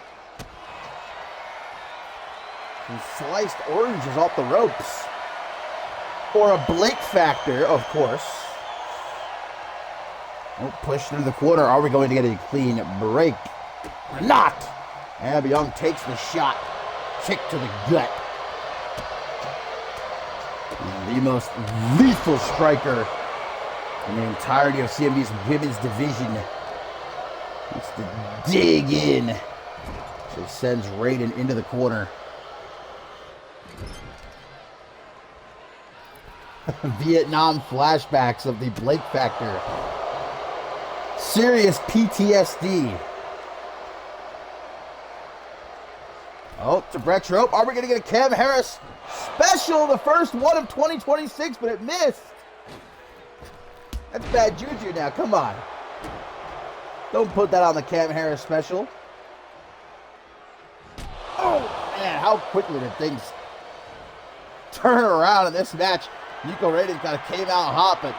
And sliced oranges off the ropes. Or a Blake factor, of course. Oh, push through the corner. Are we going to get a clean break? We're not. Amber Young takes the shot. Kick to the gut. And the most lethal striker in the entirety of CMV's women's division. Needs to dig in. She sends Raiden into the corner. Vietnam flashbacks of the Blake factor. Serious PTSD. Oh, to Brett's rope. Are we going to get a Cam Harris special? The first one of 2026, but it missed. That's bad juju now. Come on. Don't put that on the Cam Harris special. Oh, man, how quickly did things turn around in this match. Nico Raiden kind of came out hot, but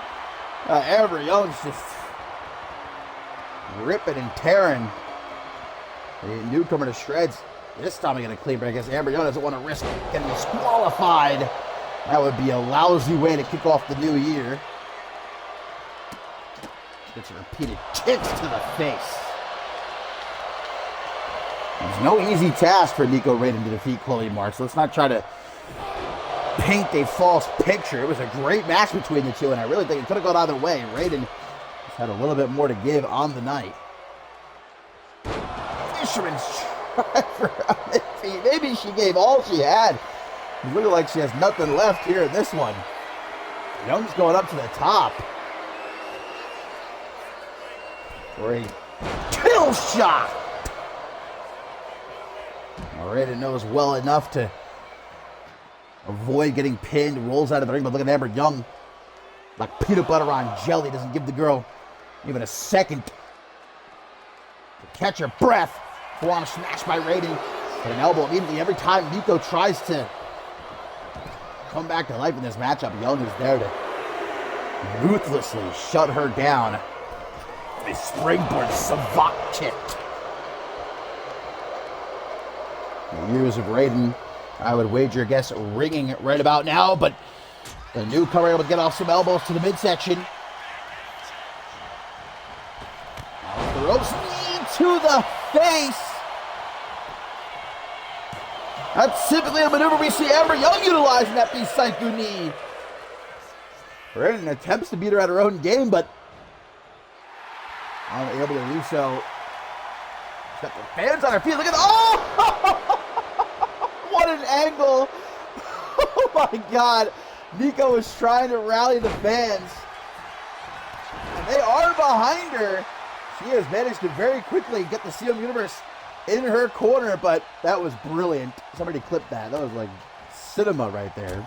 Amber Young's just ripping and tearing the newcomer to shreds. This time I get a clean break. I guess Amber Young doesn't want to risk getting disqualified. That would be a lousy way to kick off the new year. Gets repeated kicks to the face. It's no easy task for Nico Raiden to defeat Chloe Marks. Let's not try to paint a false picture. It was a great match between the two, and I really think it could have gone either way. Raiden just had a little bit more to give on the night. Fisherman's driver on the team. Maybe she gave all she had. It looks like she has nothing left here in this one. Young's going up to the top. For a kill shot. Raiden knows well enough to avoid getting pinned, rolls out of the ring, but look at Amber Young. Like peanut butter on jelly, doesn't give the girl even a second to catch her breath. Forearm smash by Raiden. With an elbow immediately. Every time Nico tries to come back to life in this matchup, Young is there to ruthlessly shut her down. A springboard savant kick. The years of Raiden, I would wager, guess, ringing right about now, but the newcomer able to get off some elbows to the midsection. Off the ropes, knee to the face. That's typically a maneuver we see Amber Young utilizing, that Psycho knee. Raiden attempts to beat her at her own game, but unable to do so. She's got the fans on her feet. Look at oh! What an angle! Oh my God! Nico was trying to rally the fans, and they are behind her. She has managed to very quickly get the CM Universe in her corner, but that was brilliant. Somebody clipped that. That was like cinema right there.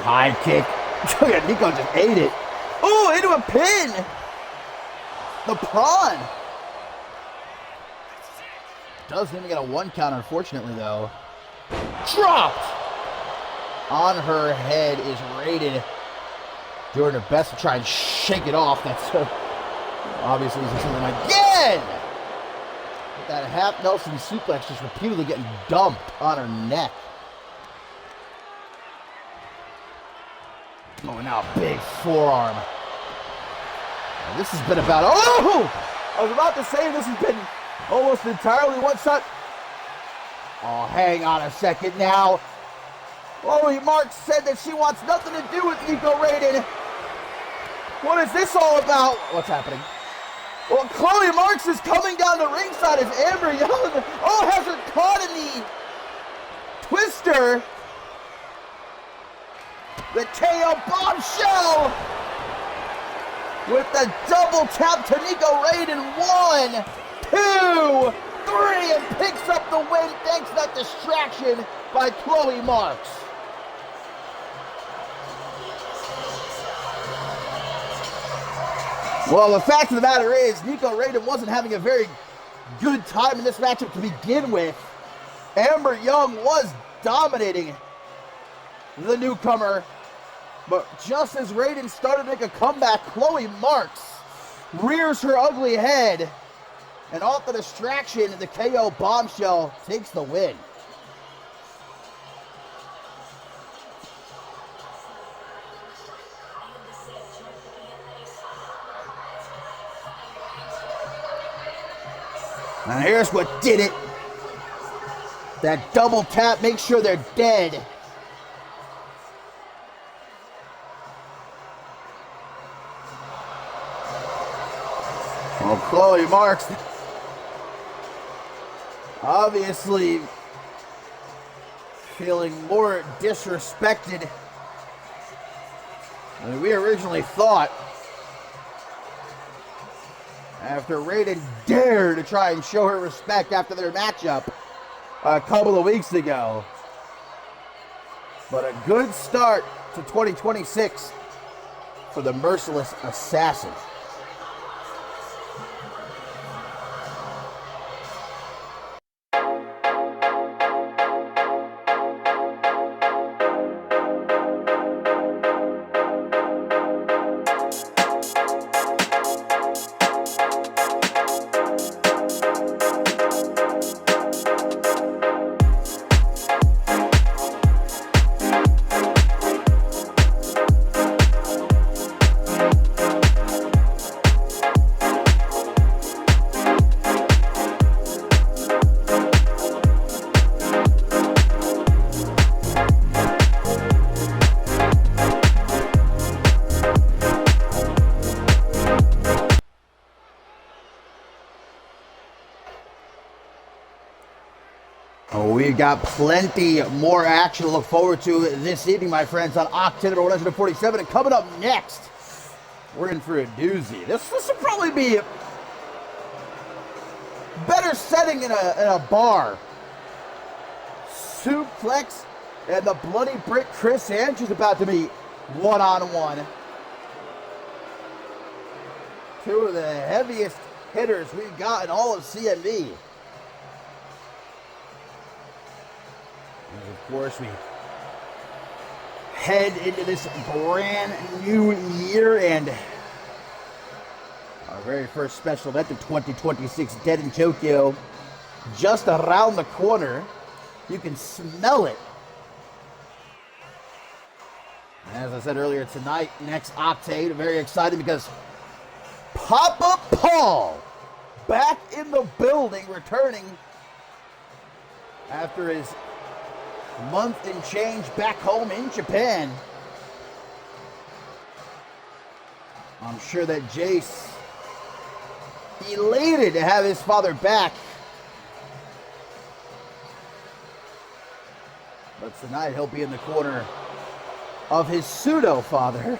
High kick. Nico just ate it. Oh, into a pin. The prawn. Doesn't even get a 1 count, unfortunately, though. Dropped. On her head is Raiden, doing her best to try and shake it off. That's obviously something again. With that half Nelson suplex just repeatedly getting dumped on her neck. Oh, now a big forearm. And this has been about, oh! I was about to say this has been almost entirely one shot. Oh, hang on a second now. Chloe Marks said that she wants nothing to do with Nico Raiden. What is this all about? What's happening? Well, Chloe Marks is coming down the ringside as Amber Young, oh, has her caught in the twister. The KO bombshell with the double tap to Nico Raiden. 1, 2, 3, and picks up the win thanks to that distraction by Chloe Marks. Well, the fact of the matter is, Nico Raiden wasn't having a very good time in this matchup to begin with. Amber Young was dominating the newcomer, but just as Raiden started to make a comeback, Chloe Marks rears her ugly head, and off the distraction, the KO bombshell takes the win. Now here's what did it. That double tap, make sure they're dead. Well, Chloe Marks obviously feeling more disrespected than we originally thought. After Raiden dared to try and show her respect after their matchup a couple of weeks ago. But a good start to 2026 for the Merciless Assassin. We've got plenty more action to look forward to this evening, my friends, on Octane at 147. And coming up next, we're in for a doozy. This will probably be a better setting in a bar. Suplex and the Bloody Brick Chris Andrews about to meet one-on-one. Two of the heaviest hitters we've got in all of CMV. And of course, we head into this brand new year and our very first special event of 2026, Dead in Tokyo, just around the corner. You can smell it. As I said earlier tonight, next Octane, very excited because Papa Paul back in the building, returning after his month and change back home in Japan. I'm sure that Jace elated to have his father back. But tonight he'll be in the corner of his pseudo father.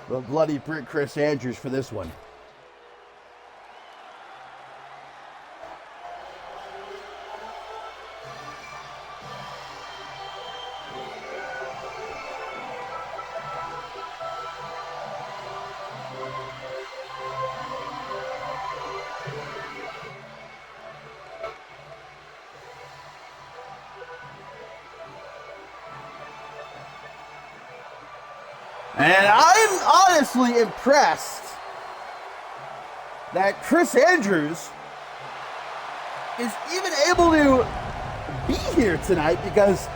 The Bloody Brick Chris Andrews for this one. And I'm honestly impressed that Chris Andrews is even able to be here tonight because,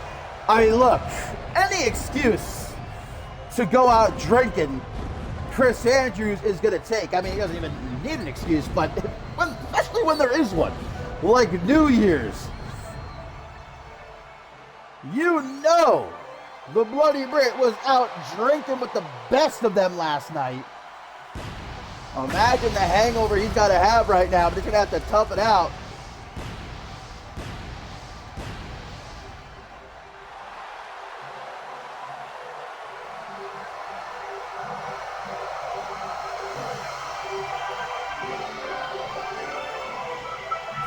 I mean, look, any excuse to go out drinking, Chris Andrews is going to take. I mean, he doesn't even need an excuse, but especially when there is one, like New Year's. You know, the Bloody Brick was out drinking with the best of them last night. Imagine the hangover he's got to have right now, but he's going to have to tough it out.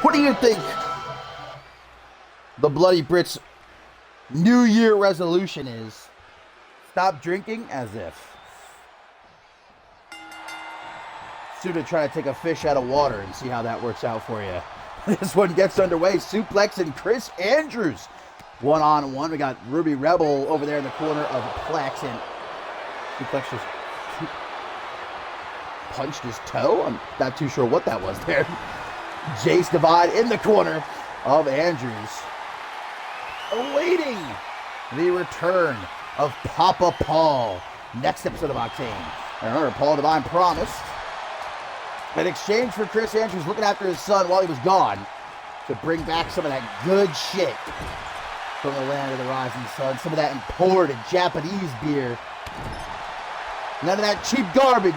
What do you think the Bloody Brick's New Year resolution is? Stop drinking? As if. Soon to try to take a fish out of water and see how that works out for you. This one gets underway. Suplex and Chris Andrews. One-on-one. We got Ruby Rebel over there in the corner of Plex, and Suplex just punched his toe. I'm not too sure what that was there. Jace Divide in the corner of Andrews, awaiting the return of Papa Paul. Next episode of Octane. And remember, Paul Divine promised, in exchange for Chris Andrews looking after his son while he was gone, to bring back some of that good shit from the land of the rising sun. Some of that imported Japanese beer. None of that cheap garbage.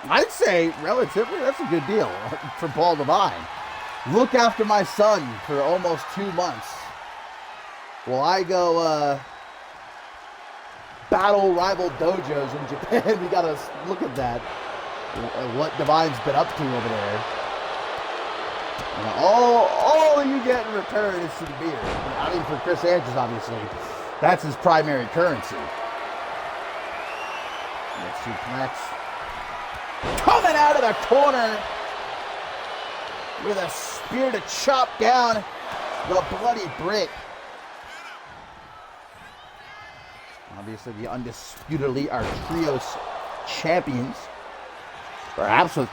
I'd say, relatively, that's a good deal for Paul Divine. Look after my son for almost 2 months while I go battle rival dojos in Japan. We gotta look at that. What Divine's been up to over there. And all you get in return is some beer. I mean, for Chris Andrews, obviously, that's his primary currency. Let's see, Plex coming out of the corner with a spear to chop down the Bloody Brick. Obviously, the undisputedly our trios champions. Perhaps with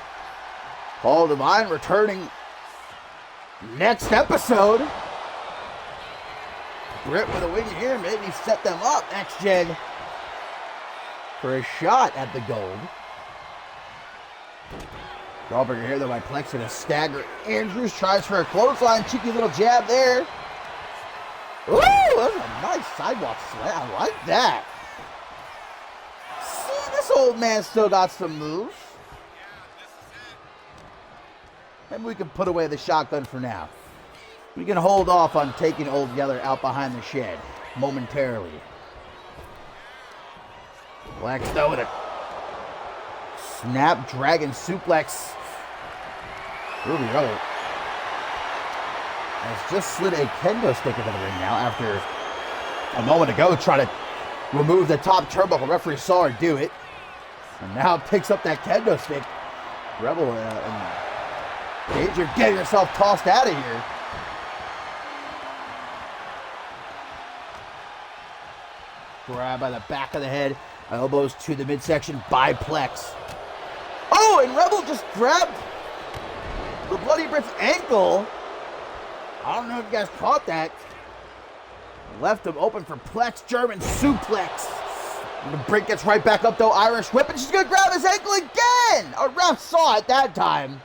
Paul Divine returning next episode. Britt with a win here, maybe set them up next gen for a shot at the gold. Drawbreaker here, though, by Plex in a stagger. Andrews tries for a clothesline. Cheeky little jab there. Ooh, that's a nice sidewalk slam. I like that. See, this old man still got some moves. maybe we can put away the shotgun for now. We can hold off on taking Old Yeller out behind the shed momentarily. Flex though with a Snapdragon suplex. Ruby Rebel has just slid a kendo stick into the ring now after a moment ago trying to remove the top turnbuckle. Referee saw her do it. And now picks up that kendo stick. Rebel in danger getting herself tossed out of here. Grab by the back of the head. Elbows to the midsection. Biplex. Oh, and Rebel just grabbed the Bloody Brit's ankle. I don't know if you guys caught that. Left him open for Plex. German suplex. And the Brit gets right back up though. Irish whip. And she's going to grab his ankle again. A ref saw it that time.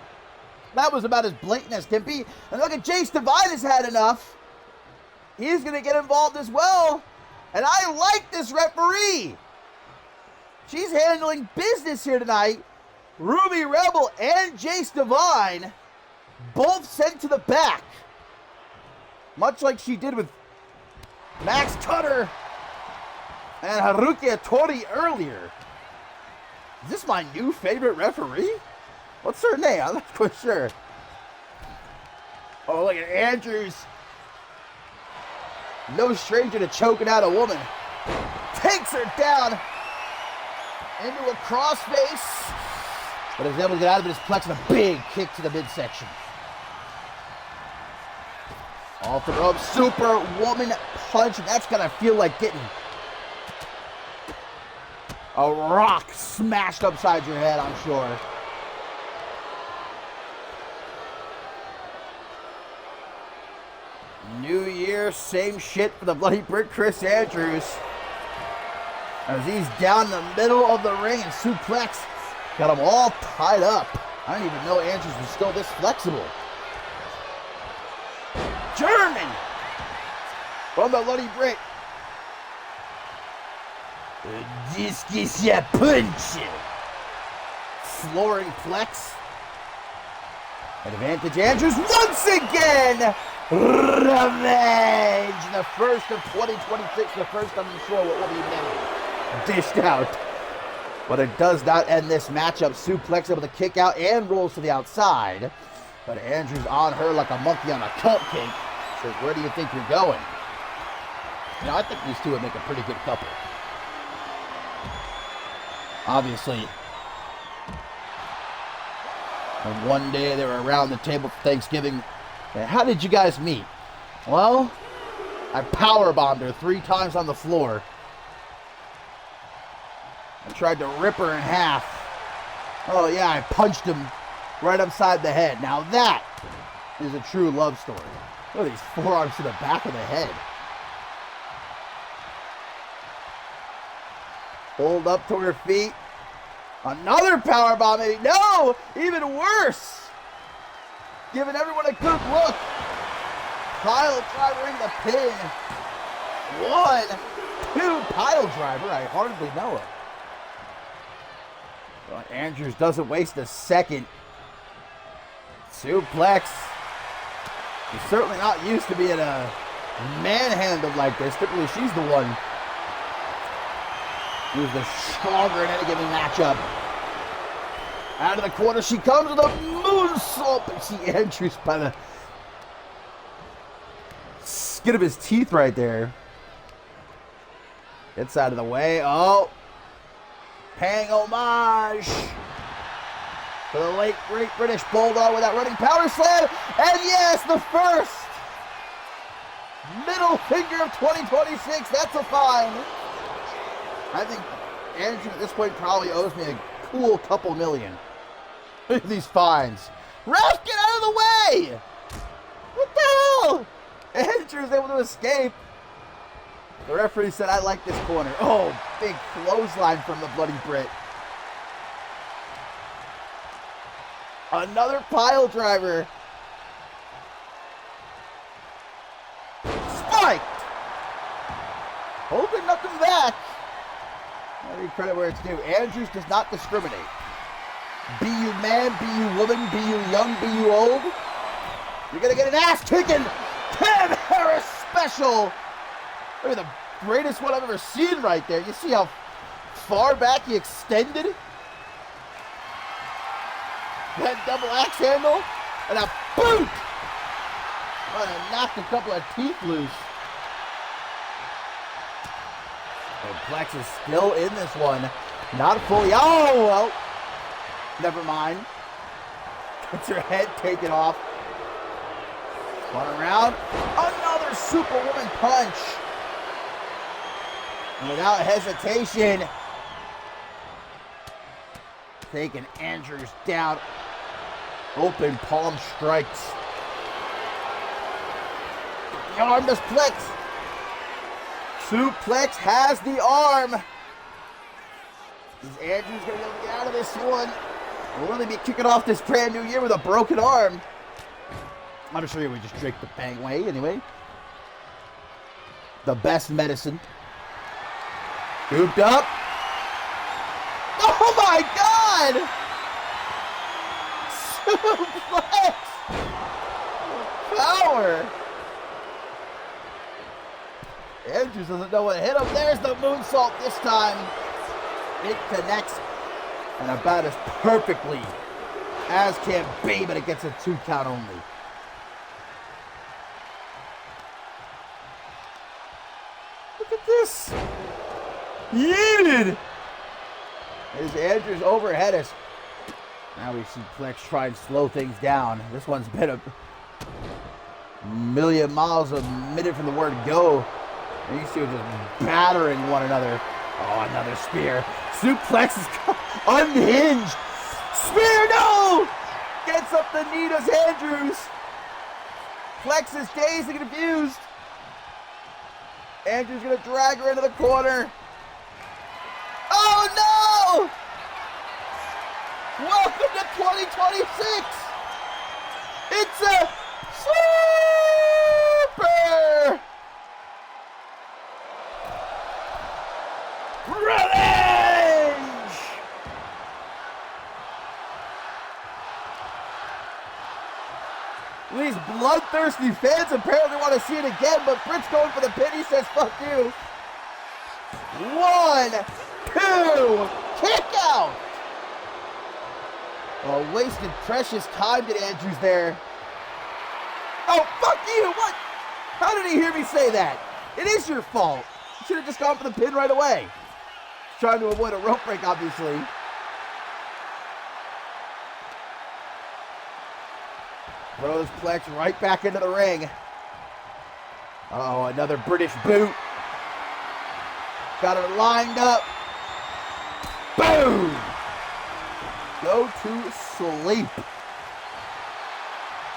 That was about as blatant as can be. And look at Jace Devine has had enough. He's going to get involved as well. And I like this referee. She's handling business here tonight. Ruby Rebel and Jace Devine both sent to the back. Much like she did with Max Tutter and Haruki Hattori earlier. Is this my new favorite referee? What's her name? I'm not quite sure. Oh, look at Andrews. No stranger to choking out a woman. Takes her down into a crossface. But is able to get out of it. His Plex and a big kick to the midsection. Off the rope. Superwoman punch. And that's going to feel like getting a rock smashed upside your head, I'm sure. New year, same shit for the Bloody Brit Chris Andrews. As he's down in the middle of the ring and suplex. Got them all tied up. I didn't even know Andrews was still this flexible. German from the Bloody Brit. This is your punch. Flooring Plex. Advantage Andrews once again. Revenge. The first of 2026. The first I'm sure what will be never dished out. But it does not end this matchup. Suplex able to kick out and rolls to the outside. But Andrews on her like a monkey on a cupcake. Says, where do you think you're going? You know, I think these two would make a pretty good couple. Obviously, and one day they were around the table for Thanksgiving. And how did you guys meet? Well, I powerbombed her 3 times on the floor. I tried to rip her in half. Oh yeah, I punched him right upside the head. Now that is a true love story. Look at these forearms to the back of the head. Hold up to her feet. Another powerbomb, maybe. No! Even worse! Giving everyone a good look. Pile driver in the pin. 1, 2, pile driver. I hardly know it. But Andrews doesn't waste a second. Suplex. He's certainly not used to being manhandled like this. Typically, she's the one who's the stronger in any given matchup. Out of the corner she comes with a moonsault. But see Andrews by the skin of his teeth right there. Gets out of the way. Oh. Paying homage for the late great British Bulldog with that running power slam. And yes, the first middle finger of 2026. That's a fine. I think Andrew at this point probably owes me a cool couple million. Look at these fines. Ref, get out of the way! What the hell? Andrew's able to escape. The referee said, I like this corner. Oh, big clothesline from the Bloody Brit. Another pile driver. Spiked! Holding nothing back. I need credit where it's due. Andrews does not discriminate. Be man, be you woman, be you young, be you old. You're going to get an ass-kicking Cam Harris special. Maybe the greatest one I've ever seen right there. You see how far back he extended? That double axe handle and a boot. Trying to knock a couple of teeth loose. And Plex is still in this one. Not fully. Oh, well. Never mind. Gets her head taken off. Spun around. Another Superwoman punch. And without hesitation, taking Andrews down. Open palm strikes. The arm does Plex. Suplex has the arm. Is Andrews going to be able to get out of this one? We'll really be kicking off this brand new year with a broken arm. I'm sure he would just drink the bang way anyway. The best medicine. Scooped up. Oh my God! Suplex! Power! Andrews doesn't know what hit him. There's the moonsault this time. It connects and about as perfectly as can be, but it gets a 2 count only. Look at this. Yeeted. As Andrews overhead us. Now we see Plex try and slow things down. This one's been a million miles a minute from the word go. And these two are just battering one another. Oh, another spear. Suplex is unhinged. Spear, no! Gets up the knee, does Andrews. Plex is dazed and confused. Andrews gonna drag her into the corner. Oh no! Welcome to 2026. It's a super revenge! These bloodthirsty fans apparently want to see it again, but Britt's going for the pin. He says, fuck you. 1, 2, kick out! Oh, wasted precious time did Andrews there. Oh, fuck you! What? How did he hear me say that? It is your fault. You should have just gone for the pin right away. Trying to avoid a rope break, obviously. Throws Plex right back into the ring. Oh, another British boot. Got her lined up. Boom! Go to sleep.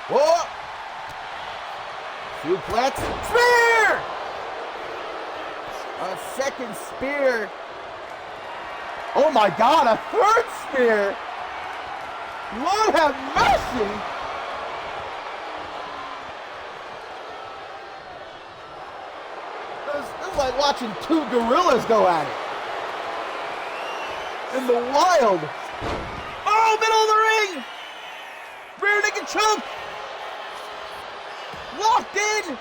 Whoa! Suplex. Spear! A second spear. Oh my God, a third spear! Lord have mercy! This is like watching 2 gorillas go at it. In the wild. Oh, middle of the ring! Rear naked choke! Locked in!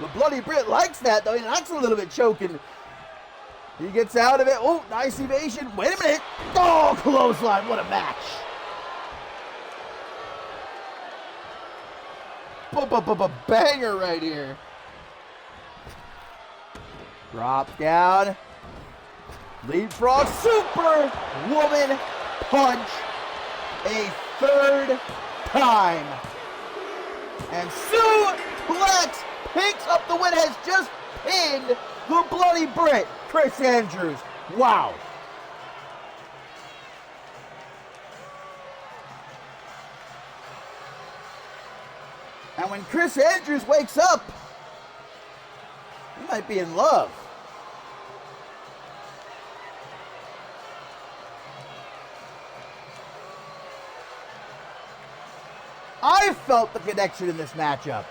The Bloody Brit likes that, though. He likes a little bit choking. He gets out of it. Oh, nice evasion. Wait a minute. Oh, clothesline. What a match. Banger right here. Drop down. Leapfrog. Superwoman punch. A third time. And Suplex picks up the win. Has just pinned the Bloody Brit, Chris Andrews. Wow. And when Chris Andrews wakes up, he might be in love. I felt the connection in this matchup.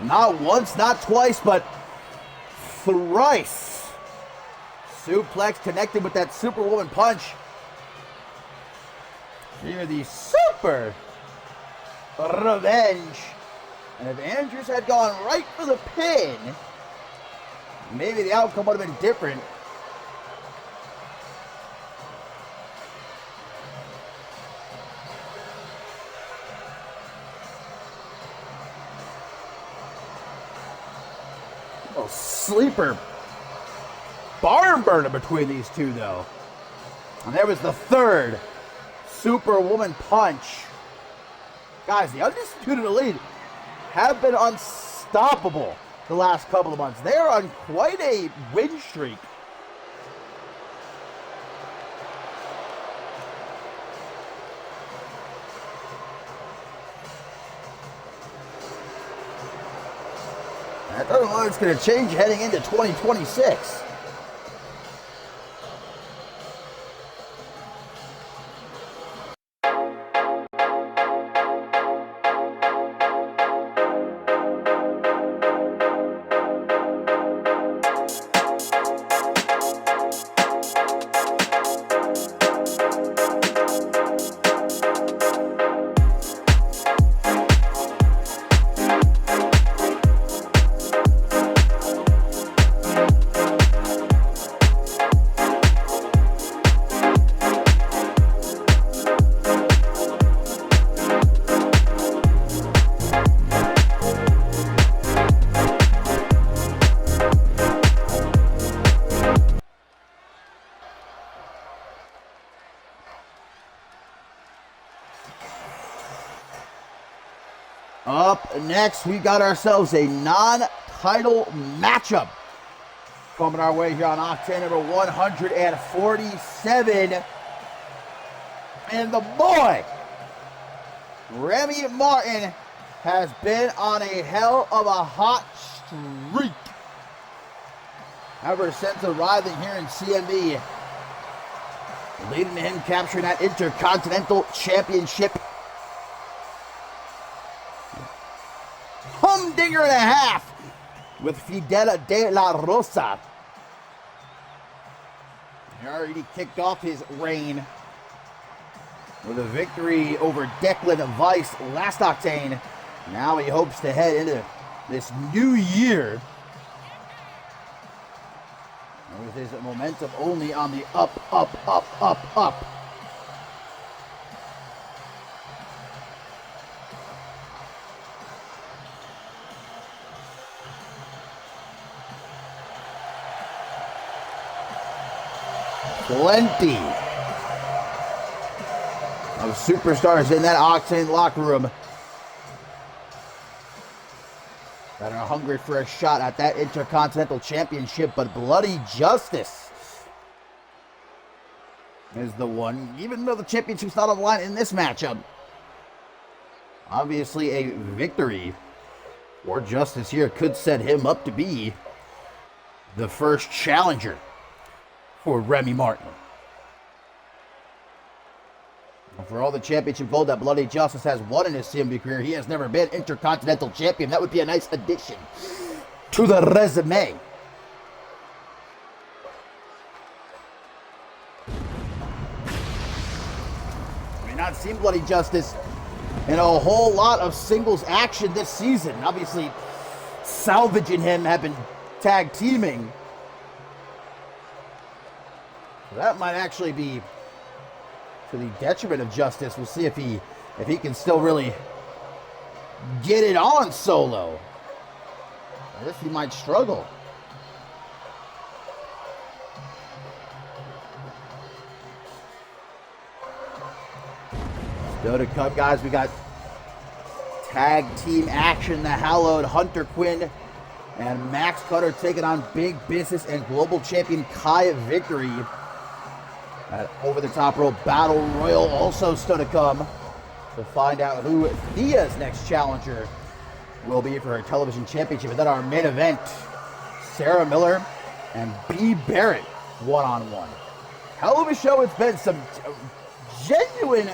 Not once, not twice, but thrice. Suplex connected with that Superwoman punch. Here the Super Revenge. And if Andrews had gone right for the pin, maybe the outcome would have been different. Oh, sleeper barn burner between these two, though. And there was the third Superwoman punch. Guys, the Undisputed Elite have been unstoppable the last couple of months. They are on quite a win streak. That doesn't look like it's going to change heading into 2026. Up next, we got ourselves a non-title matchup coming our way here on Octane number 147. And the boy, Remy Martin, has been on a hell of a hot streak ever since arriving here in CMV, leading to him capturing that Intercontinental Championship. Humdinger and a half with Fidel de la Rosa. He already kicked off his reign with a victory over Declan Vice last Octane. Now he hopes to head into this new year with his momentum only on the up. Plenty of superstars in that Octane locker room that are hungry for a shot at that Intercontinental Championship, but Bloody Justice is the one, even though the championship's not on the line in this matchup. Obviously, a victory for Justice here could set him up to be the first challenger for Remy Martin. For all the championship gold that Bloody Justice has won in his CMV career, he has never been Intercontinental Champion. That would be a nice addition to the resume. We've not seen Bloody Justice in a whole lot of singles action this season. Obviously, Salvage and him have been tag teaming. That might actually be to the detriment of Justice. We'll see if he can still really get it on solo. I guess he might struggle. Still to come, guys. We got tag team action. The hallowed Hunter Quinn and Max Cutter taking on Big Business and global champion Kai Victory. That over-the-top rope battle royal also still to come to find out who Thea's next challenger will be for her television championship. And then our main event, Sara Miller and Bee Barrett one-on-one. Hell of a show. It's been some genuine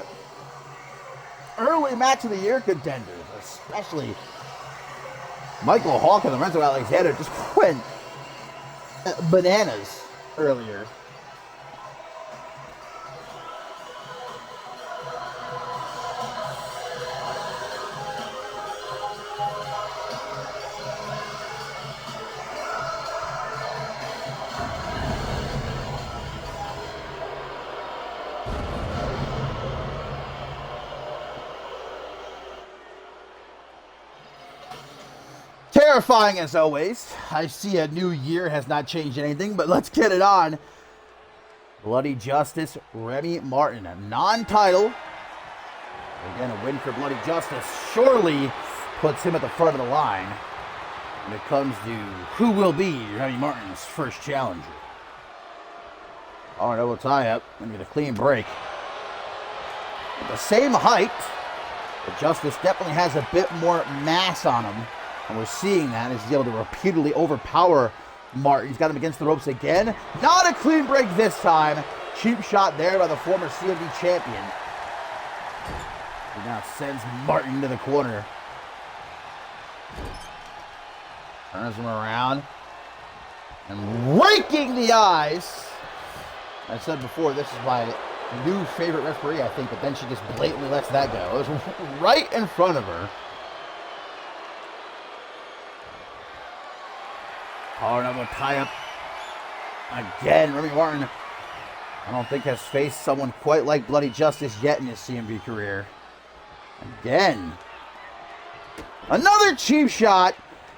early match of the year contenders, especially Michael Hawk and Lorenzo Alexander just went bananas earlier. Terrifying as always. I see a new year has not changed anything, but let's get it on. Bloody Justice, Remy Martin, a non-title. Again, a win for Bloody Justice surely puts him at the front of the line when it comes to who will be Remy Martin's first challenger. All right, double tie-up. Gonna get a clean break. At the same height, but Justice definitely has a bit more mass on him. And we're seeing that as he's able to repeatedly overpower Martin. He's got him against the ropes again. Not a clean break this time. Cheap shot there by the former CMV champion. He now sends Martin to the corner. Turns him around. And raking the eyes. I said before, this is my new favorite referee, I think, but then she just blatantly lets that go. It was right in front of her. Hard another tie-up. Again, Remy Martin, I don't think has faced someone quite like Bloody Justice yet in his CMV career. Again. Another cheap shot.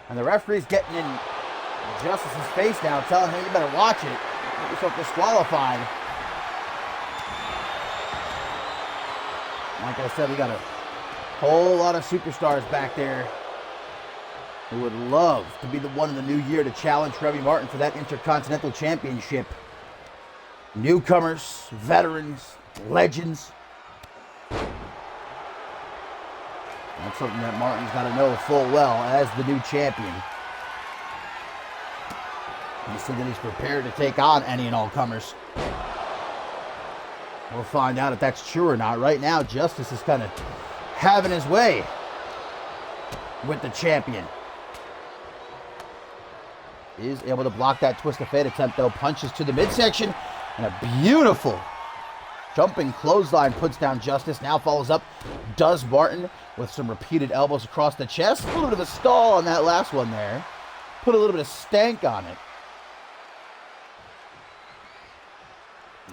And the referee's getting in Justice's face now, telling him you better watch it. Get yourself disqualified. Like I said, we got a whole lot of superstars back there who would love to be the one in the new year to challenge Remy Martin for that Intercontinental Championship. Newcomers, veterans, legends. That's something that Martin's got to know full well as the new champion. He said that he's prepared to take on any and all comers. We'll find out if that's true or not. Right now, Justice is kind of having his way with the champion. Is able to block that twist of fate attempt, though. Punches to the midsection. And a beautiful jumping clothesline puts down Justice. Now follows up. Does Martin with some repeated elbows across the chest. A little bit of a stall on that last one there. Put a little bit of stank on it.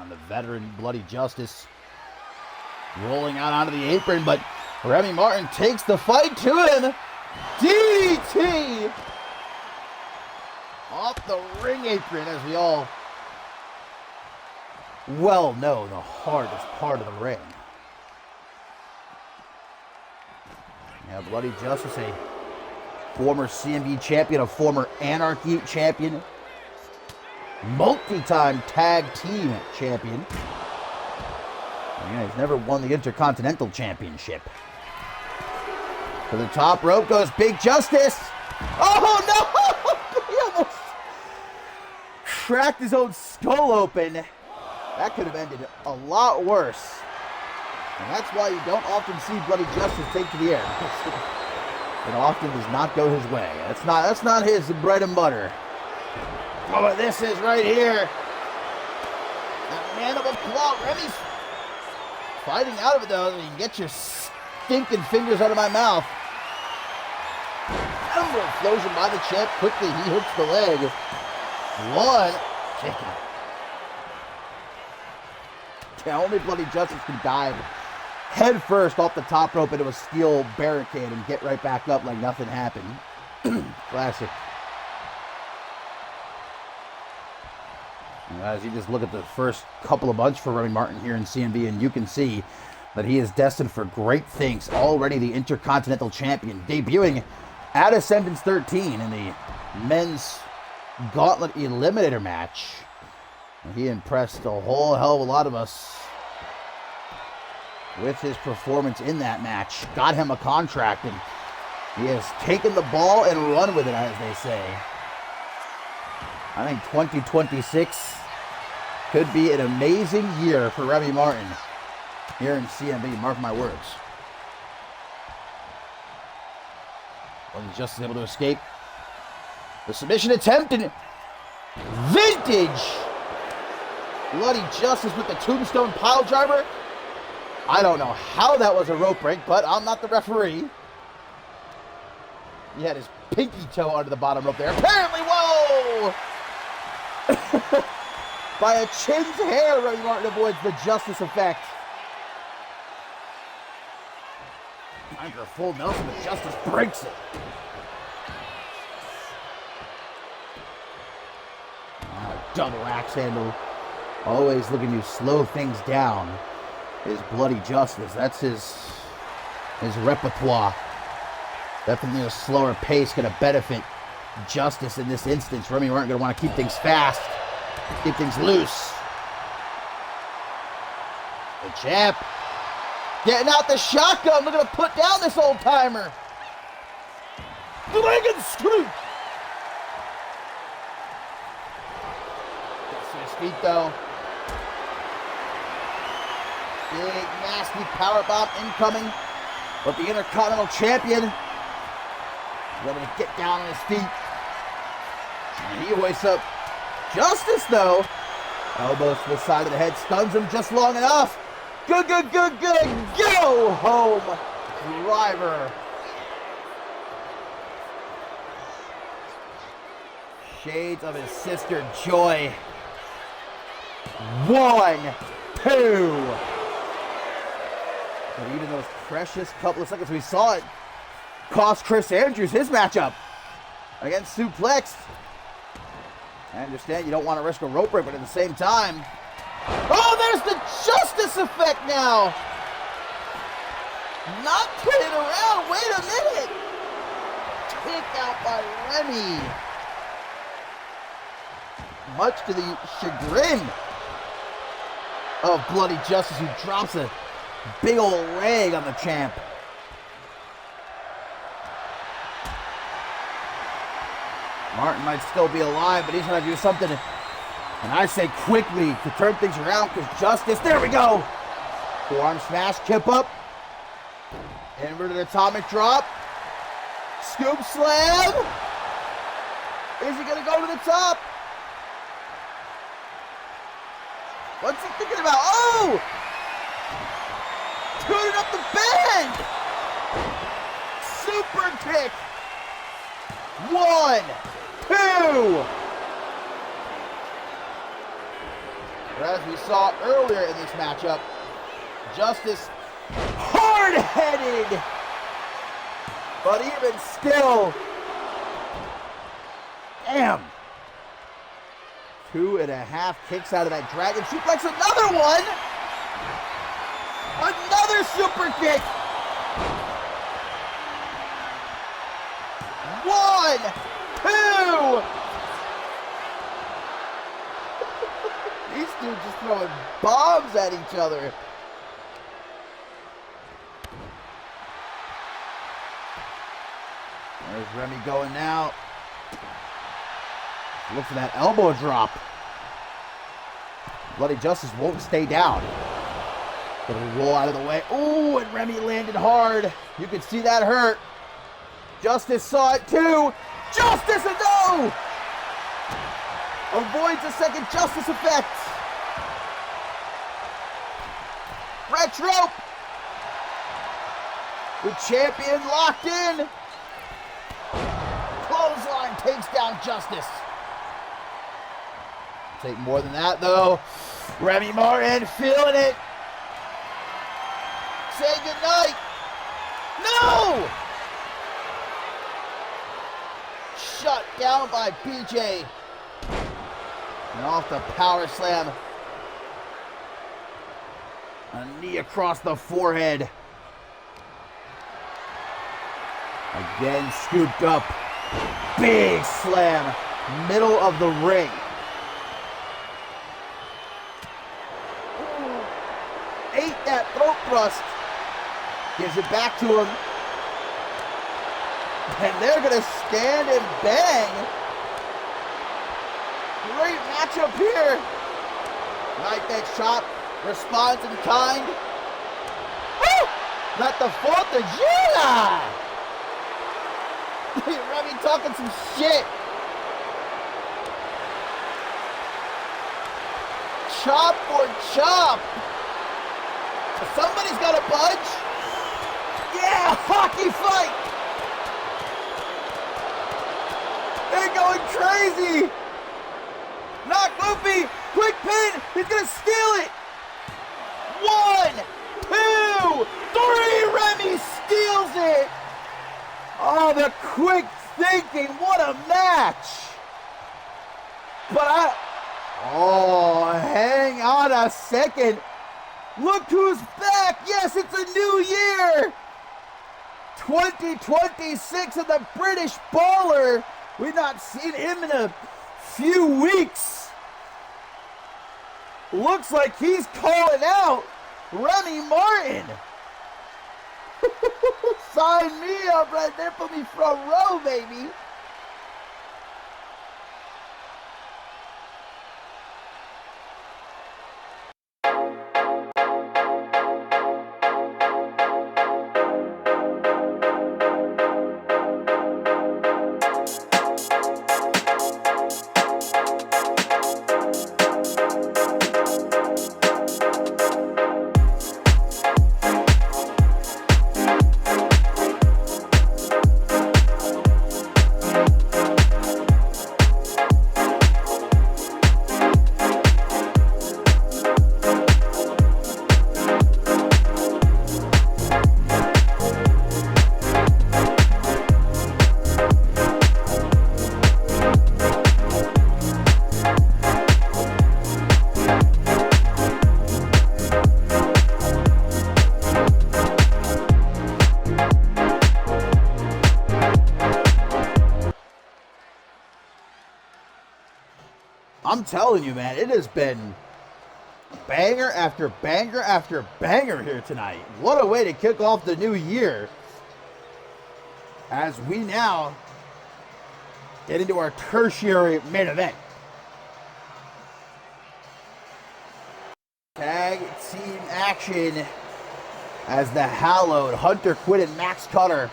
On the veteran Bloody Justice. Rolling out onto the apron, but Remy Martin takes the fight to him. DDT! Off the ring apron, as we all well know, the hardest part of the ring. Yeah, Bloody Justice, a former CMV champion, a former Anarchy champion, multi-time tag team champion. Yeah, he's never won the Intercontinental Championship. To the top rope goes Big Justice. Oh no! He almost cracked his own skull open. That could have ended a lot worse. And that's why you don't often see Bloody Justice take to the air. It often does not go his way. That's not his bread and butter. Oh, but this is right here. That mandible claw. Remy's fighting out of it, though. You can get your stinking fingers out of my mouth. Explosion by the champ. Quickly, he hooks the leg. One. Chicken. Yeah, only Bloody Justice can dive head first off the top rope into a steel barricade and get right back up like nothing happened. Classic. As you just look at the first couple of months for Remy Martin here in CMV, and you can see that he is destined for great things. Already the Intercontinental Champion, debuting at Ascendance 13 in the men's Gauntlet Eliminator match. He impressed a whole hell of a lot of us with his performance in that match. Got him a contract, and he has taken the ball and run with it, as they say. I think 2026 could be an amazing year for Remy Martin here in CMV. Mark my words. Wasn't just able to escape the submission attempt, and vintage Bloody Justice with the tombstone pile driver. I don't know how that was a rope break, but I'm not the referee. He had his pinky toe under the bottom rope there. Apparently, whoa! By a chin's hair, Remy Martin avoids the Justice effect. Time for a full Nelson, but Justice breaks it. Double axe handle. Always looking to slow things down. His Bloody Justice. That's his repertoire. Definitely a slower pace going to benefit Justice in this instance. Remy Martin going to want to keep things fast. Keep things loose. The champ getting out the shotgun. Looking to put down this old timer. Dragon Screw. Feet though. Big nasty powerbomb incoming. But the Intercontinental Champion is able to get down on his feet. And he hoists up Justice though. Elbows to the side of the head, stuns him just long enough. Good. Go home driver. Shades of his sister Joy. 1, 2. But even those precious couple of seconds we saw it cost Chris Andrews his matchup against Suplex. I understand you don't want to risk a rope break, but at the same time, oh, there's the Justice effect now. Not turning around. Wait a minute. Kick out by Remy. Much to the chagrin of Bloody Justice, who drops a big old leg on the champ. Martin might still be alive, but he's going to do something, and I say quickly, to turn things around, because Justice, there we go! Forearm smash, kip up, inverted atomic drop, scoop slam! Is he going to go to the top? What's he thinking about? Oh! Turning up the bend! Super kick! 1, 2! But as we saw earlier in this matchup, Justice hard-headed! But even still, damn! 2.5 kicks out of that dragon suplex. Another one! Another super kick! 1, 2! These dudes just throwing bombs at each other. There's Remy going now. Look for that elbow drop. Bloody Justice won't stay down. Gonna roll out of the way. Ooh, and Remy landed hard. You can see that hurt. Justice saw it too. Justice, a no! Avoids a second Justice effect. Retro. The champion locked in. Clothesline takes down Justice. Take more than that though. Remy Martin feeling it. Say goodnight. No! Shut down by BJ. And off the power slam. A knee across the forehead. Again scooped up. Big slam. Middle of the ring. Ate that throat thrust. Gives it back to him. And they're going to stand and bang. Great matchup here. Like that chop. Responds in kind. Woo! Not the 4th of July. Remy talking some shit. Chop for chop. Somebody's got to budge. Yeah, hockey fight. They're going crazy. Not goofy. Quick pin. He's going to steal it. 1, 2, 3. Remy steals it. Oh, the quick thinking. What a match. But hang on a second. Look who's back. Yes, it's a new year. 2026 of the British Baller. We've not seen him in a few weeks. Looks like he's calling out Remy Martin. Sign me up right there. Put me front row, baby. I'm telling you, man, it has been banger after banger after banger here tonight. What a way to kick off the new year as we now get into our tertiary main event. Tag team action as the Hallowed Hunter Quinn and Max Cutter.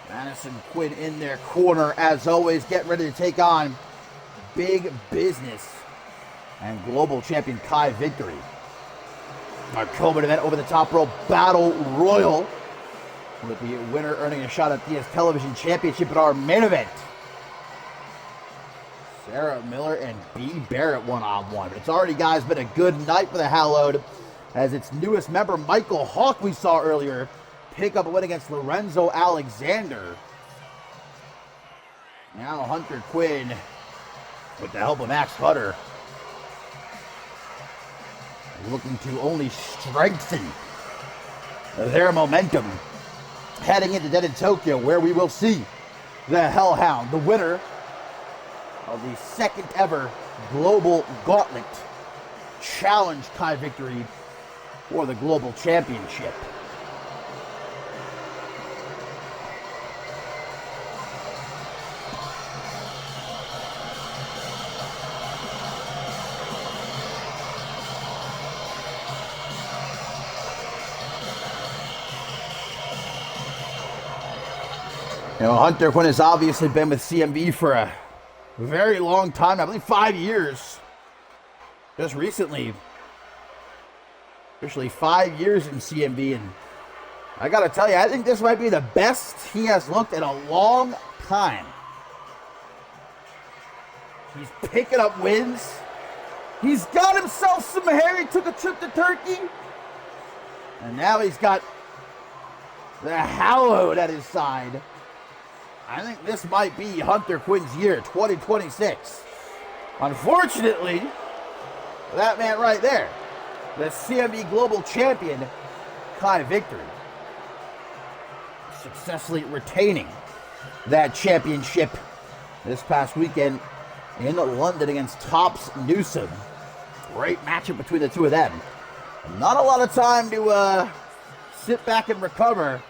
Madison Quinn in their corner as always, getting ready to take on Big Business and global champion Kai Victory. Our co-main event over the top rope battle royal, with the winner earning a shot at the television championship. At our main event, Sara Miller and Bee Barrett one-on-one. It's already, guys, been a good night for the Hallowed, as its newest member, Michael Hawk, we saw earlier, pick up a win against Lorenzo Alexander. Now Hunter Quinn, with the help of Max Cutter, looking to only strengthen their momentum heading into Dead in Tokyo, where we will see the Hellhound, the winner of the second ever Global Gauntlet, challenge Kai Victory for the Global Championship. You know, Hunter Quinn has obviously been with CMV for a very long time, I believe 5 years. Just recently, officially 5 years in CMV, and I gotta tell you, I think this might be the best he has looked in a long time. He's picking up wins. He's got himself some hair. He took a trip to Turkey, and now he's got the Hallowed at his side. I think this might be Hunter Quinn's year, 2026. Unfortunately, that man right there, the CMV Global Champion, Kai Victory, successfully retaining that championship this past weekend in London against Tops Newsom. Great matchup between the two of them. Not a lot of time to sit back and recover,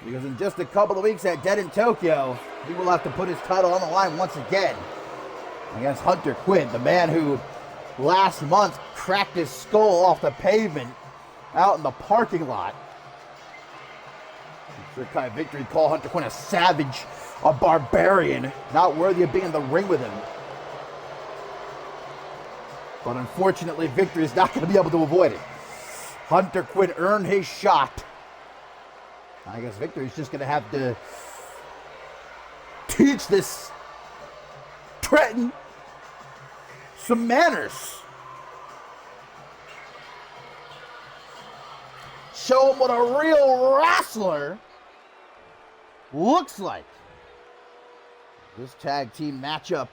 because in just a couple of weeks at Dead in Tokyo, he will have to put his title on the line once again against Hunter Quinn, the man who last month cracked his skull off the pavement out in the parking lot. Sir Kai Victory call Hunter Quinn a savage, a barbarian, not worthy of being in the ring with him. But unfortunately, Victory is not going to be able to avoid it. Hunter Quinn earned his shot. I guess Victory is just going to have to teach this Trenton some manners. Show him what a real wrestler looks like. This tag team matchup,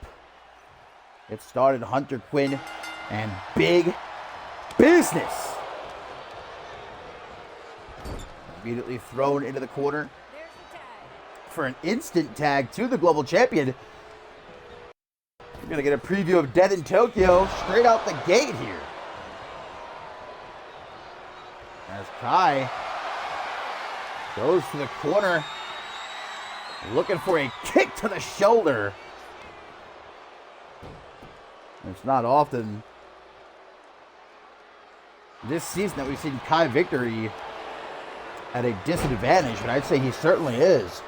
it started Hunter Quinn and Big Business. Immediately thrown into the corner for an instant tag to the global champion. We're going to get a preview of Dead in Tokyo straight out the gate here. As Kai goes to the corner, looking for a kick to the shoulder. It's not often this season that we've seen Kai Victory at a disadvantage, but I'd say he certainly is.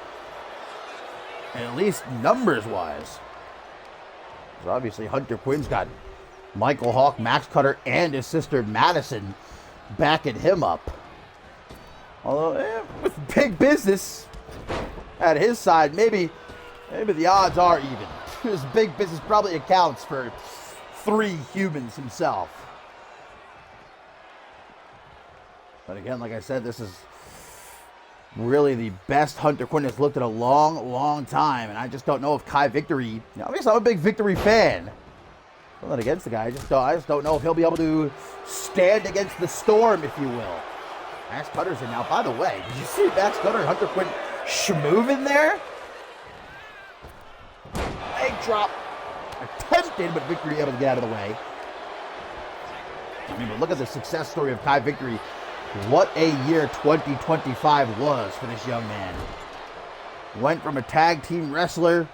And at least numbers-wise. Because obviously Hunter Quinn's got Michael Hawk, Max Cutter, and his sister Madison backing him up. Although, with Big Business at his side, maybe the odds are even. Because Big Business probably accounts for 3 humans himself. But again, like I said, this is really the best Hunter Quinn has looked in a long, long time. And I just don't know if Kai Victory, obviously I'm a big Victory fan. I'm not against the guy. I just don't know if he'll be able to stand against the storm, if you will. Max Cutter's in now. By the way, did you see Max Cutter and Hunter Quinn schmoovin' there? Leg drop. Attempted, but Victory able to get out of the way. I mean, but look at the success story of Kai Victory. What a year 2025 was for this young man. Went from a tag team wrestler,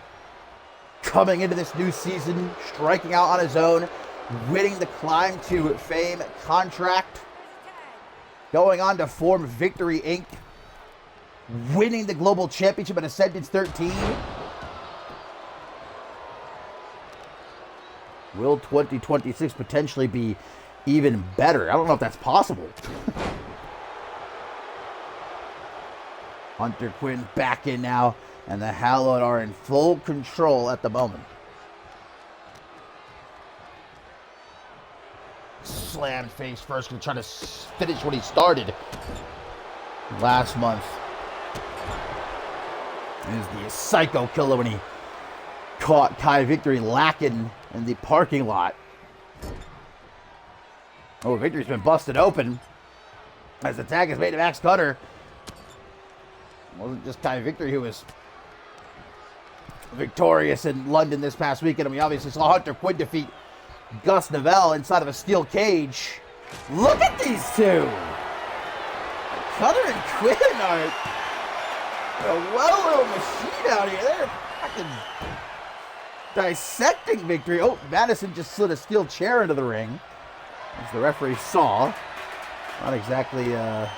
coming into this new season, striking out on his own, winning the Climb to Fame contract, going on to form Victory Inc., winning the Global Championship at Ascendance 13. Will 2026 potentially be even better? I don't know if that's possible. Hunter Quinn back in now, and the Hallowed are in full control at the moment. Slammed face first, going to try to finish what he started last month. Is the Psycho Killer when he caught Kai Victory lacking in the parking lot. Oh, Victory's been busted open as the tag is made to Max Cutter. It wasn't just Kai Victory who was victorious in London this past weekend. And we obviously saw Hunter Quinn defeat Gus Novell inside of a steel cage. Look at these two! Cutter and Quinn are a well-oiled machine out here. They're fucking dissecting Victory. Oh, Madison just slid a steel chair into the ring, as the referee saw. Not exactly the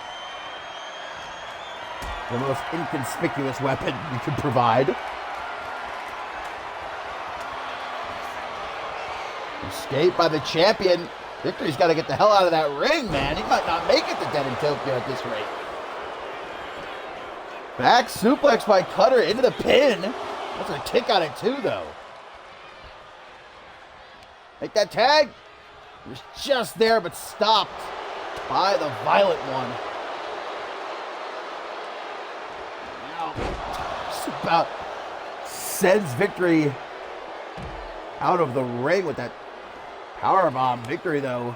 most inconspicuous weapon you could provide. Escape by the champion. Victory's got to get the hell out of that ring, man. He might not make it to Dead in Tokyo at this rate. Back suplex by Cutter into the pin. That's a kick out at 2, though. Make that tag. It was just there, but stopped by the Violent One. Now, just about sends Victory out of the ring with that powerbomb. Victory, though,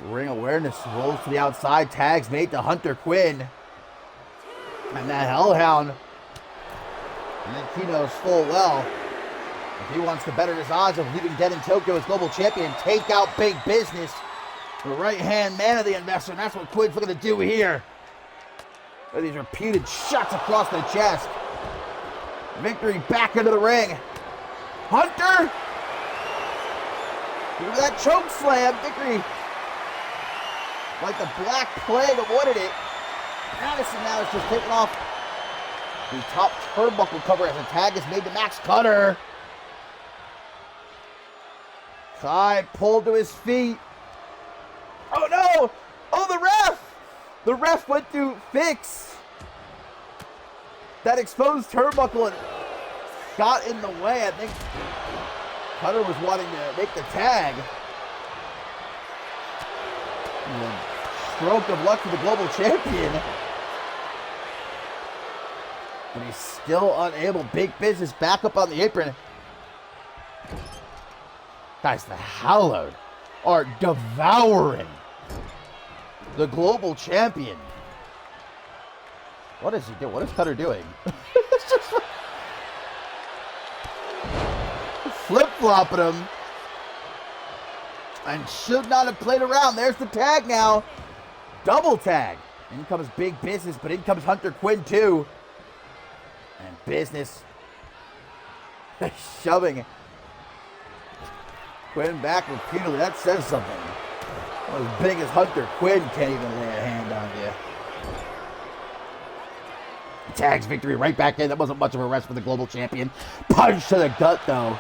ring awareness, rolls to the outside, tags made to Hunter Quinn. And that Hellhound, I think he knows full well, if he wants to better his odds of leaving Dead in Tokyo as global champion, take out Big Business, the right-hand man of the investor, and that's what Quinn's looking to do here. With these repeated shots across the chest. Victory back into the ring. Hunter! Look at that choke slam. Victory, like the Black Plague, avoided it. Madison now is just taking off the top turnbuckle cover as a tag is made to Max Cutter. Kai pulled to his feet. Oh no! Oh, the ref! The ref went to fix that exposed turnbuckle and got in the way. I think Cutter was wanting to make the tag. And stroke of luck for the global champion. And he's still unable. Big Business back up on the apron. Guys, the Hallowed are devouring the global champion. What is he doing? What is Cutter doing? Flip-flopping him. And should not have played around. There's the tag now. Double tag. In comes Big Business, but in comes Hunter Quinn too. And Business shoving Quinn back repeatedly. That says something. As big as Hunter Quinn can't even lay a hand on you. Tag's victory right back in. That wasn't much of a rest for the global champion. Punch to the gut, though.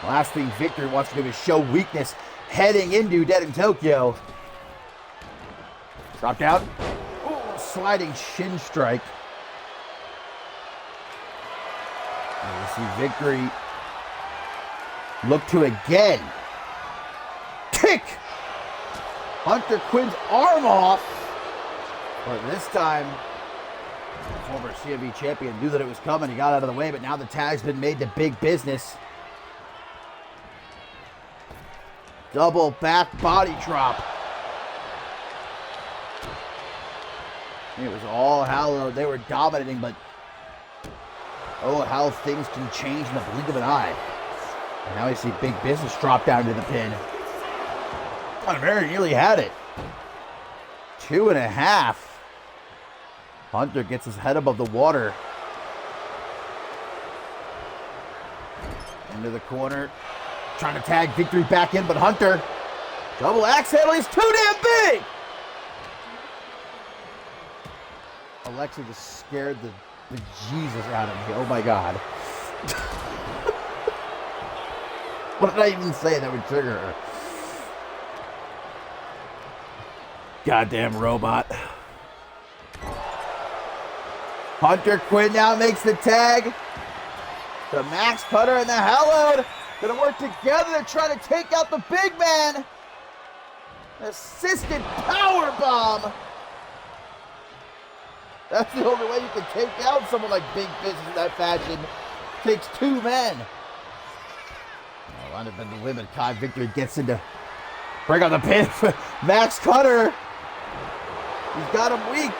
Last thing Victory wants to do is show weakness heading into Dead in Tokyo. Drop down. Ooh, sliding shin strike. And we see Victory look to again kick Hunter Quinn's arm off. But this time, the former CMV champion knew that it was coming. He got out of the way, but now the tag's been made to Big Business. Double back body drop. It was all Hallowed. They were dominating, but oh, how things can change in the blink of an eye. And now we see Big Business drop down to the pin. Very nearly had it. 2.5. Hunter gets his head above the water. Into the corner. Trying to tag Victory back in, but Hunter. Double axe handle. He's too damn big. Alexa just scared the Jesus out of me. Oh my God. What did I even say that would trigger her? Goddamn robot. Hunter Quinn now makes the tag. The Max Cutter and the Hallowed gonna work together to try to take out the big man. Assisted power bomb. That's the only way you can take down someone like Big Business in that fashion. Takes two men. Round up in the limit. Kai Victory gets into bring on the pin for Max Cutter. He's got him weak.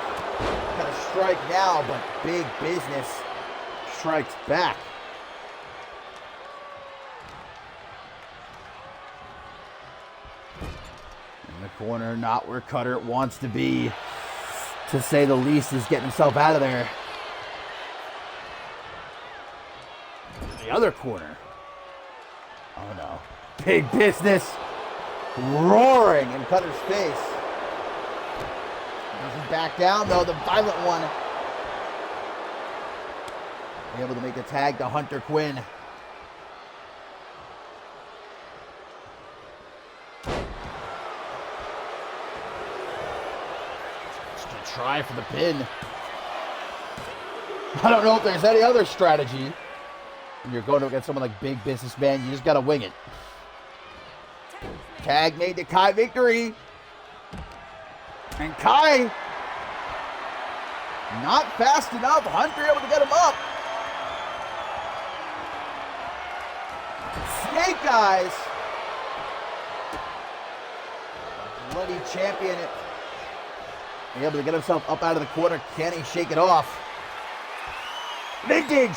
Gonna strike now, but Big Business strikes back. In the corner, not where Cutter wants to be, to say the least. Is getting himself out of there. In the other corner. Oh no. Big Business roaring in Cutter's face. Doesn't back down though, the violent one. Able to make the tag to Hunter Quinn. Just gonna try for the pin. I don't know if there's any other strategy. When you're going against someone like Big Businessman, you just gotta wing it. Tag made to Kai Victory. And Kai, not fast enough. Hunter able to get him up. Snake Eyes. The bloody champion. Able to get himself up out of the corner. Can he shake it off? Vintage.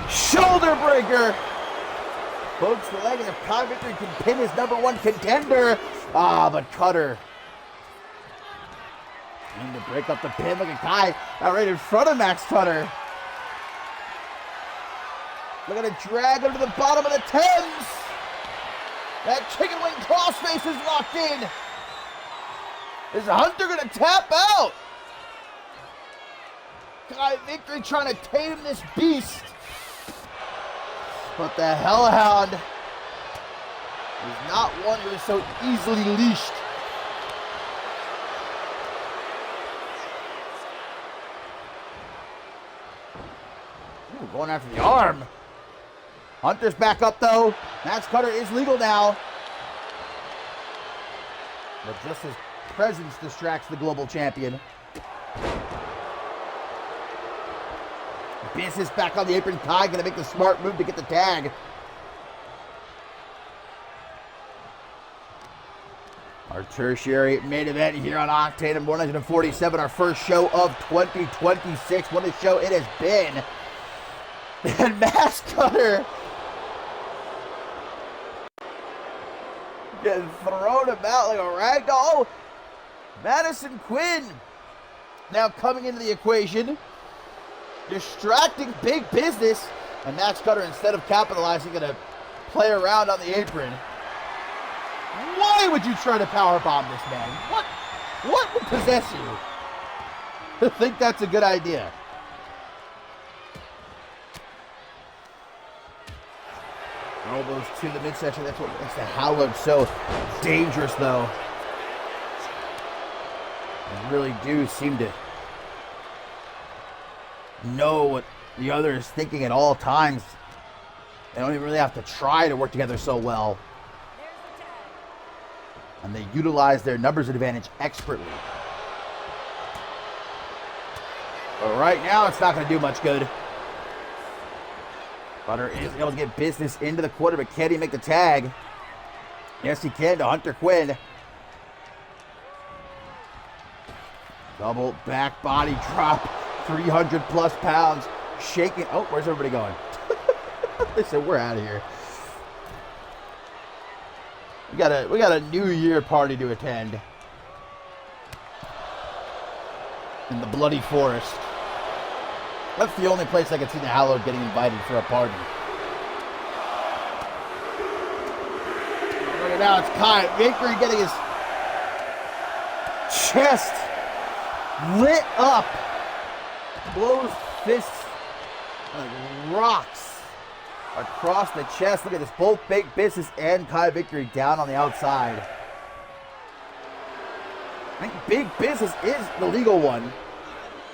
Shoulder breaker. Pokes the leg, and if Kai Victory can pin his #1 contender. But Cutter. And to break up the pin. Look at Kai out right in front of Max Cutter. Look at it drag him to the bottom of the Thames. That chicken wing crossface is locked in. Is Hunter going to tap out? Kai Victory trying to tame this beast. But the Hellhound is not one who is so easily leashed. Ooh, going after the arm. Hunter's back up though. Max Cutter is legal now. But just his presence distracts the global champion. Business back on the apron. Kai gonna make the smart move to get the tag. Our tertiary main event here on Octane and 147, our first show of 2026. What a show it has been. And Max Cutter getting thrown about like a rag doll. Oh, Madison Quinn now coming into the equation, distracting Big Business, and Max Cutter, instead of capitalizing, gonna play around on the apron. Why would you try to powerbomb this man? What would possess you to think that's a good idea? Elbows to the midsection. That's what makes the Howard so dangerous, though. They really do seem to know what the other is thinking at all times. They don't even really have to try to work together so well. And they utilize their numbers advantage expertly. But right now, it's not going to do much good. Cutter is able to get Business into the quarter, but can he make the tag? Yes, he can to Hunter Quinn. Double back body drop. 300 plus pounds. Shaking. Oh, where's everybody going? They said, we're out of here. We got a New Year party to attend. In the Bloody Forest. That's the only place I can see the Hallowed getting invited for a party. Look at now, it's Kai Victory getting his chest lit up. Blows fists like rocks across the chest. Look at this, both Big Business and Kai Victory down on the outside. I think Big Business is the legal one.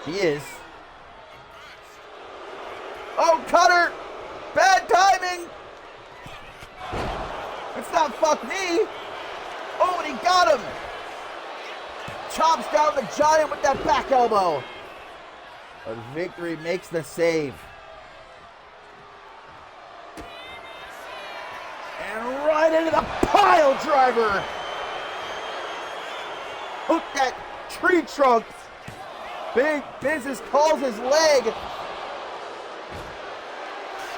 He is. Oh, Cutter! Bad timing! It's not fuck me! Oh, and he got him! Chops down the Giant with that back elbow. But Victory makes the save. And right into the pile driver! Hook that tree trunk! Big Business calls his leg.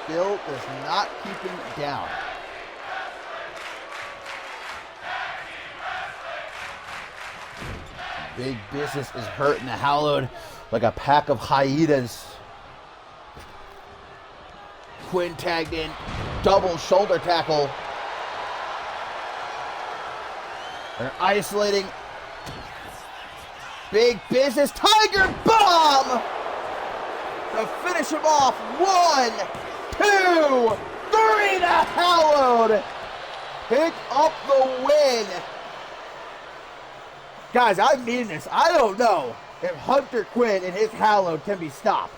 Still does not keep him down. Big Business is hurting the Hallowed like a pack of hyenas. Quinn tagged in, double shoulder tackle. They're isolating Big Business. Tiger Bomb to finish him off. 1, 2, 3, the Hallowed pick up the win. Guys, I mean this. I don't know if Hunter Quinn and his Hallowed can be stopped.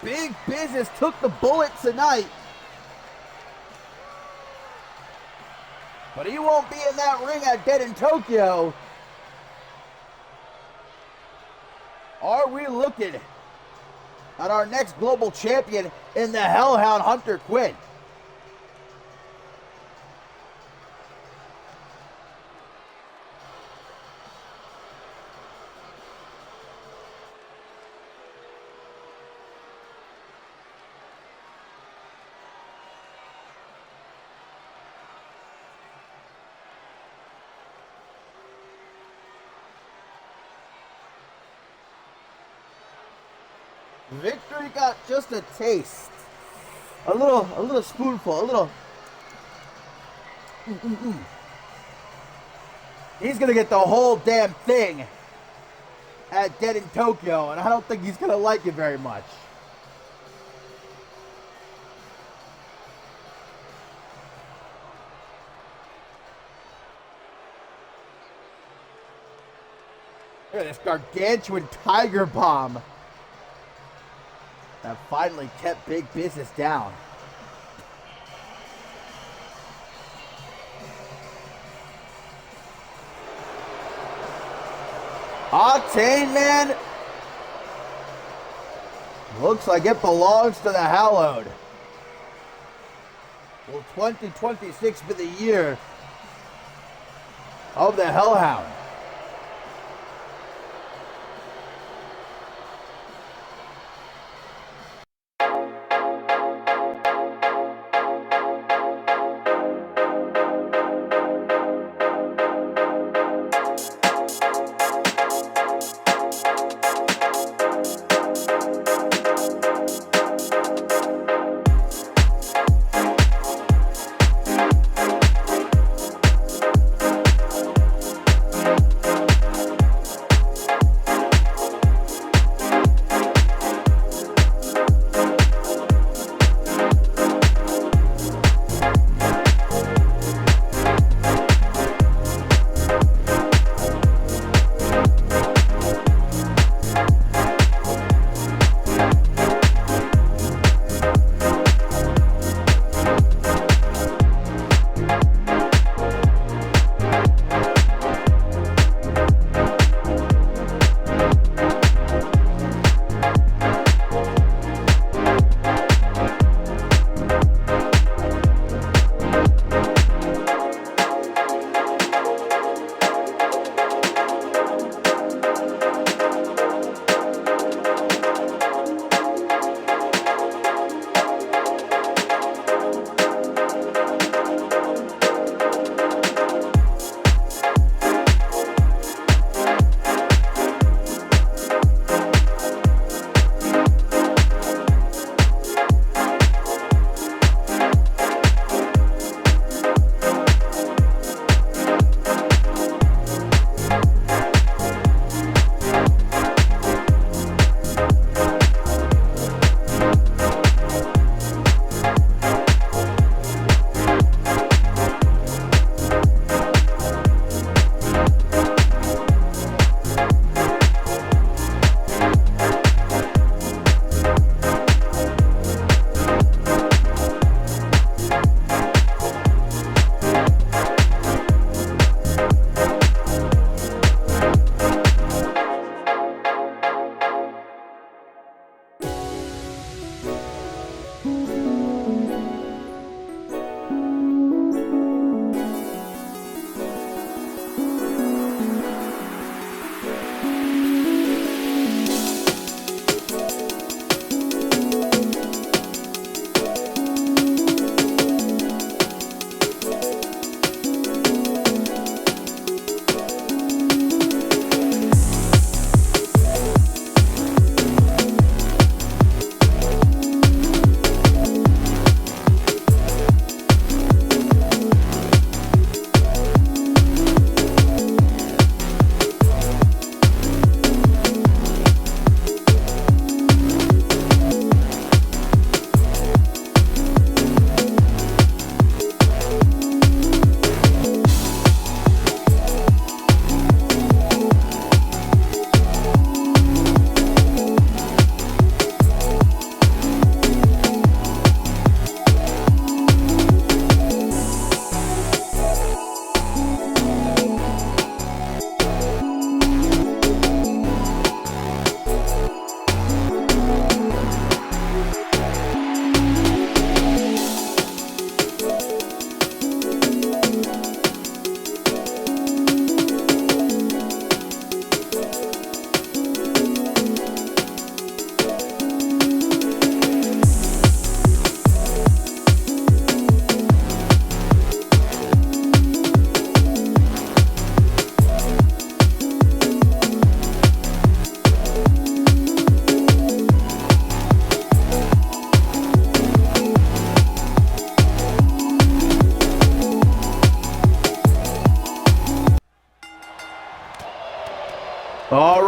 Big Business took the bullet tonight. But he won't be in that ring at Dead in Tokyo. Are we looking at our next global champion in the Hellhound, Hunter Quinn? Victory got just a taste A little spoonful, a little. He's gonna get the whole damn thing at Dead in Tokyo, and I don't think he's gonna like it very much. Look at this gargantuan tiger bomb that finally kept Big Business down. Octane, man, looks like it belongs to the Hallowed. Will 2026 be the year of the Hellhound?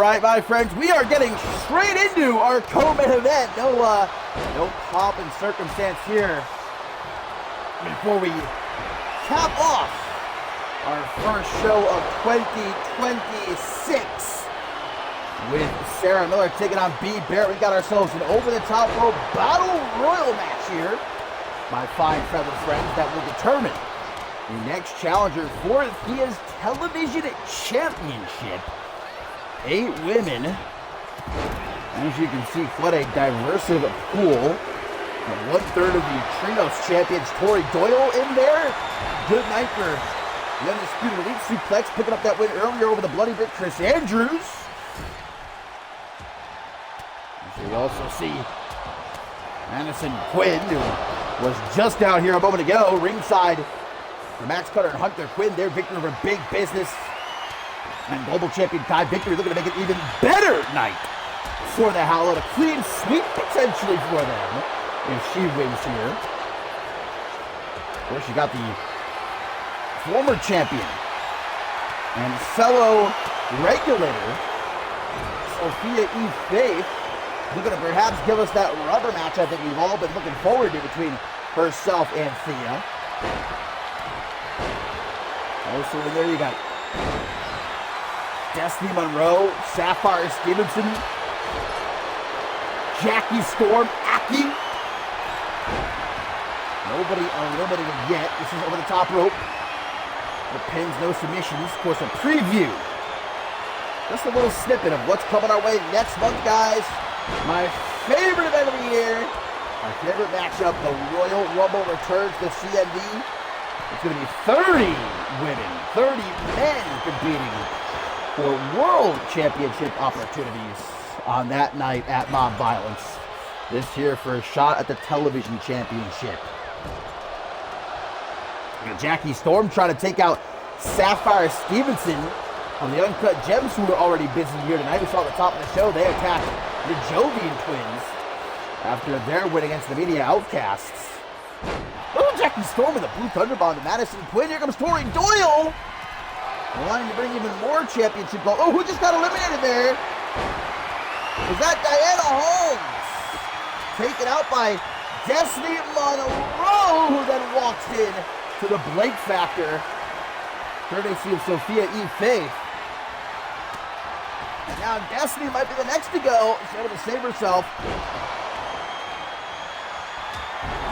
right, my friends, we are getting straight into our co-main event. No pomp and circumstance here before we cap off our first show of 2026 with Sara Miller taking on Bee Barrett. We got ourselves an over-the-top rope battle royal match here, my fine feathered friends, that will determine the next challenger for Thea's television championship. 8 women. As you can see, quite a diverse pool. And 1/3 of the Trinos champions, Tori Doyle, in there. Good night for the Undisputed Elite Suplex, picking up that win earlier over the Bloody Bit Chris Andrews. So you also see Madison Quinn, who was just out here a moment ago, ringside for Max Cutter and Hunter Quinn. Their victory over Big Business. And global champion Kai Victory looking to make it even better night for the Howler. A clean sweep potentially for them if she wins here. Of course, you got the former champion and fellow regulator, Sophia E. Faith, looking to perhaps give us that rubber match I think we've all been looking forward to between herself and Thea. Also in there you got Destiny Monroe, Sapphire Stevenson, Jackie Storm, Aki. Nobody eliminated yet. This is over the top rope. No pins, no submissions. Of course, a preview. Just a little snippet of what's coming our way next month, guys. My favorite event of the year. My favorite matchup, the Royal Rumble returns to CMV. It's going to be 30 women, 30 men competing for World Championship opportunities on that night at Mob Violence. This here for a shot at the Television Championship. Jackie Storm trying to take out Sapphire Stevenson on the Uncut Gems, who were already busy here tonight. We saw at the top of the show they attacked the Jovian Twins after their win against the Media Outcasts. Oh, Jackie Storm with a Blue Thunderbomb to Madison Quinn. Here comes Tori Doyle, wanting to bring even more championship gold. Oh, who just got eliminated there? Was that Diana Holmes? Taken out by Destiny Monroe, who then walks in to the Blake Factor. Courtesy of Sophia E. Faith. And now Destiny might be the next to go. She's able to save herself.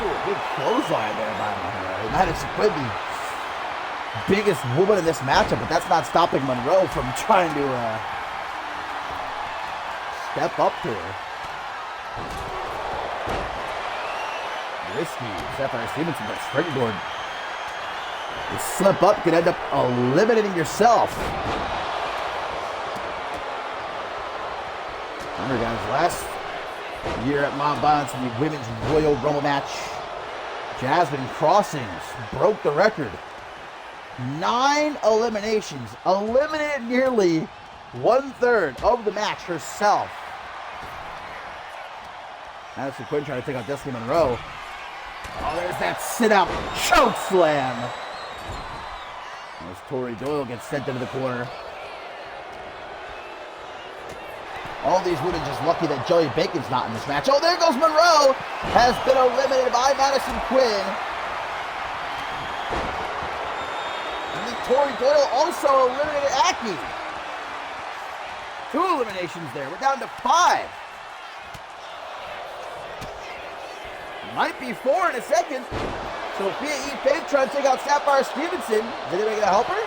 Ooh, a big clothesline there by Monroe. Madison Quinn, the biggest woman in this matchup, but that's not stopping Monroe from trying to step up to her. Risky. Sapphire Stevenson, but springboard. You slip up, could end up eliminating yourself. Remember, guys, last year at Mob Violence in the Women's Royal Rumble match, Jasmine Crossings broke the record. 9 eliminations. Eliminated nearly 1/3 of the match herself. Madison Quinn trying to take out Destiny Monroe. Oh, there's that sit-out choke slam. As Tori Doyle gets sent into the corner. All these women just lucky that Joey Bacon's not in this match. Oh, there goes Monroe. Has been eliminated by Madison Quinn. And then Tori Doyle also eliminated Aki. 2 eliminations there. We're down to 5. Might be 4 in a second. Sophia E. Faith trying to take out Sapphire Stevenson. Is anybody going to help her?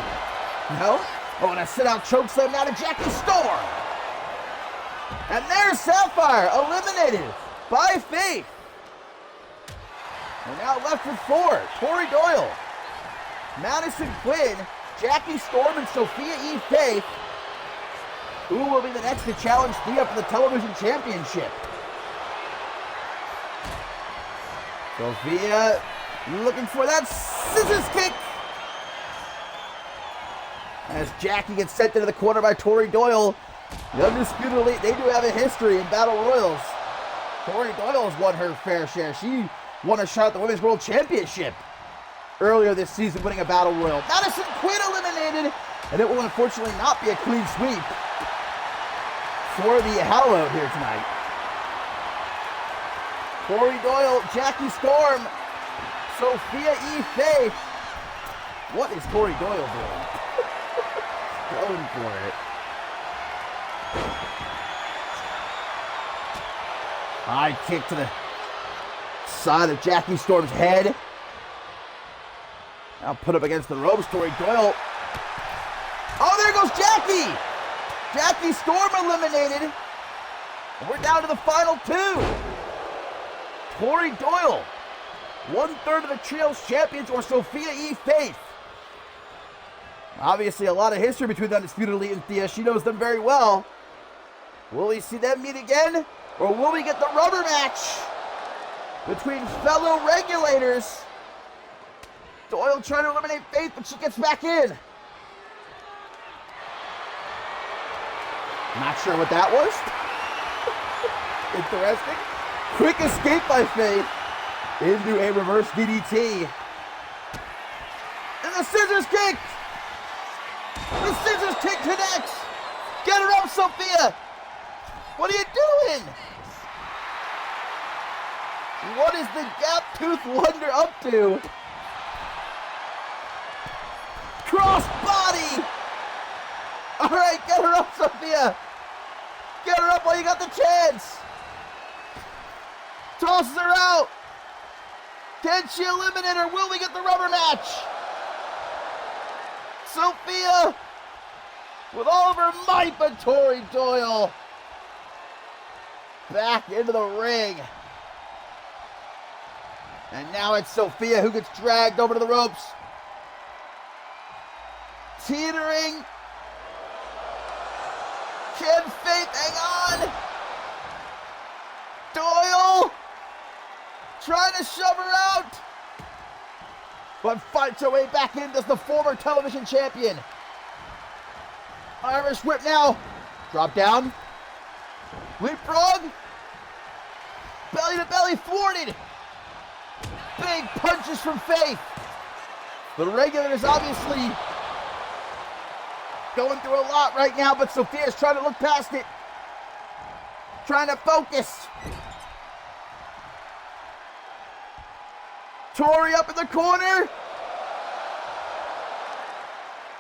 No? Oh, and a sit-out choke slam now to Jackie Storm. And there's Sapphire eliminated by Faith. We're now left with 4. Tori Doyle, Madison Quinn, Jackie Storm, and Sophia E. Faith. Who will be the next to challenge Thea for the Television Championship? Sophia looking for that scissors kick. As Jackie gets sent into the corner by Tori Doyle. The Undisputed Elite, they do have a history in Battle Royals. Tori Doyle has won her fair share. She won a shot at the Women's World Championship earlier this season, winning a Battle Royal. Madison Quinn eliminated, and it will unfortunately not be a clean sweep. for the Hell Out here tonight. Tori Doyle, Jackie Storm, Sophia E. Faith. What is Tori Doyle doing? Going for it. High kick to the side of Jackie Storm's head. Now put up against the ropes, Tori Doyle. Oh, there goes Jackie! Jackie Storm eliminated. And we're down to the final two. Tori Doyle, 1/3 of the Trios Champions, or Sophia E. Faith. Obviously, a lot of history between the Undisputed Elite and Thea. She knows them very well. Will we see them meet again? Or will we get the rubber match between fellow regulators? Doyle trying to eliminate Faith, but she gets back in. Not sure what that was. Interesting. Quick escape by Faith into a reverse DDT. And the scissors kick. The scissors kick connects. Get her up, Sophia. What are you doing? What is the Gap Tooth Wonder up to? Cross body. All right, get her up, Sophia. Get her up while you got the chance. Tosses her out. Can she eliminate her? Will we get the rubber match? Sophia with all of her might, but Tori Doyle back into the ring. And now it's Sophia who gets dragged over to the ropes. Teetering. Can Faith hang on? Doyle trying to shove her out, but fights her way back in as the former television champion. Irish whip now. Drop down. Leapfrog. Belly to belly thwarted. Big punches from Faith. The regulars obviously going through a lot right now, but Sophia's trying to look past it. Trying to focus. Tori up in the corner.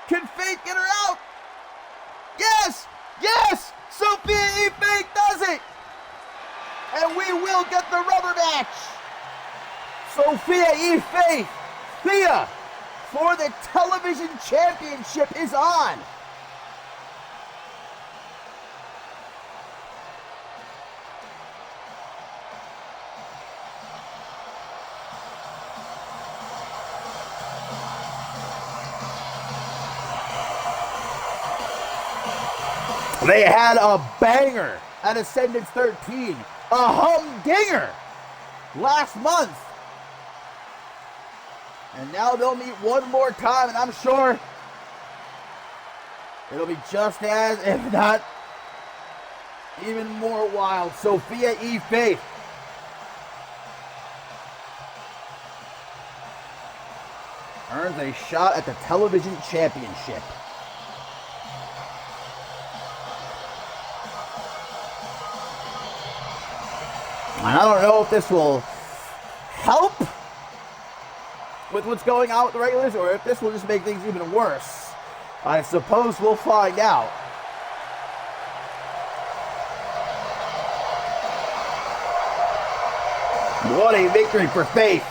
Can Faith get her out? Yes! Yes! Sophia E. Faith does it! And we will get the rubber match. Sophia E. Faith, Thea, for the television championship is on. They had a banger at Ascendance 13, a humdinger last month. And now they'll meet one more time, and I'm sure it'll be just as, if not even more wild. Sophia E. Faith earns a shot at the television championship. And I don't know if this will help with what's going on with the regulars, or if this will just make things even worse. I suppose we'll find out. What a victory for Faith.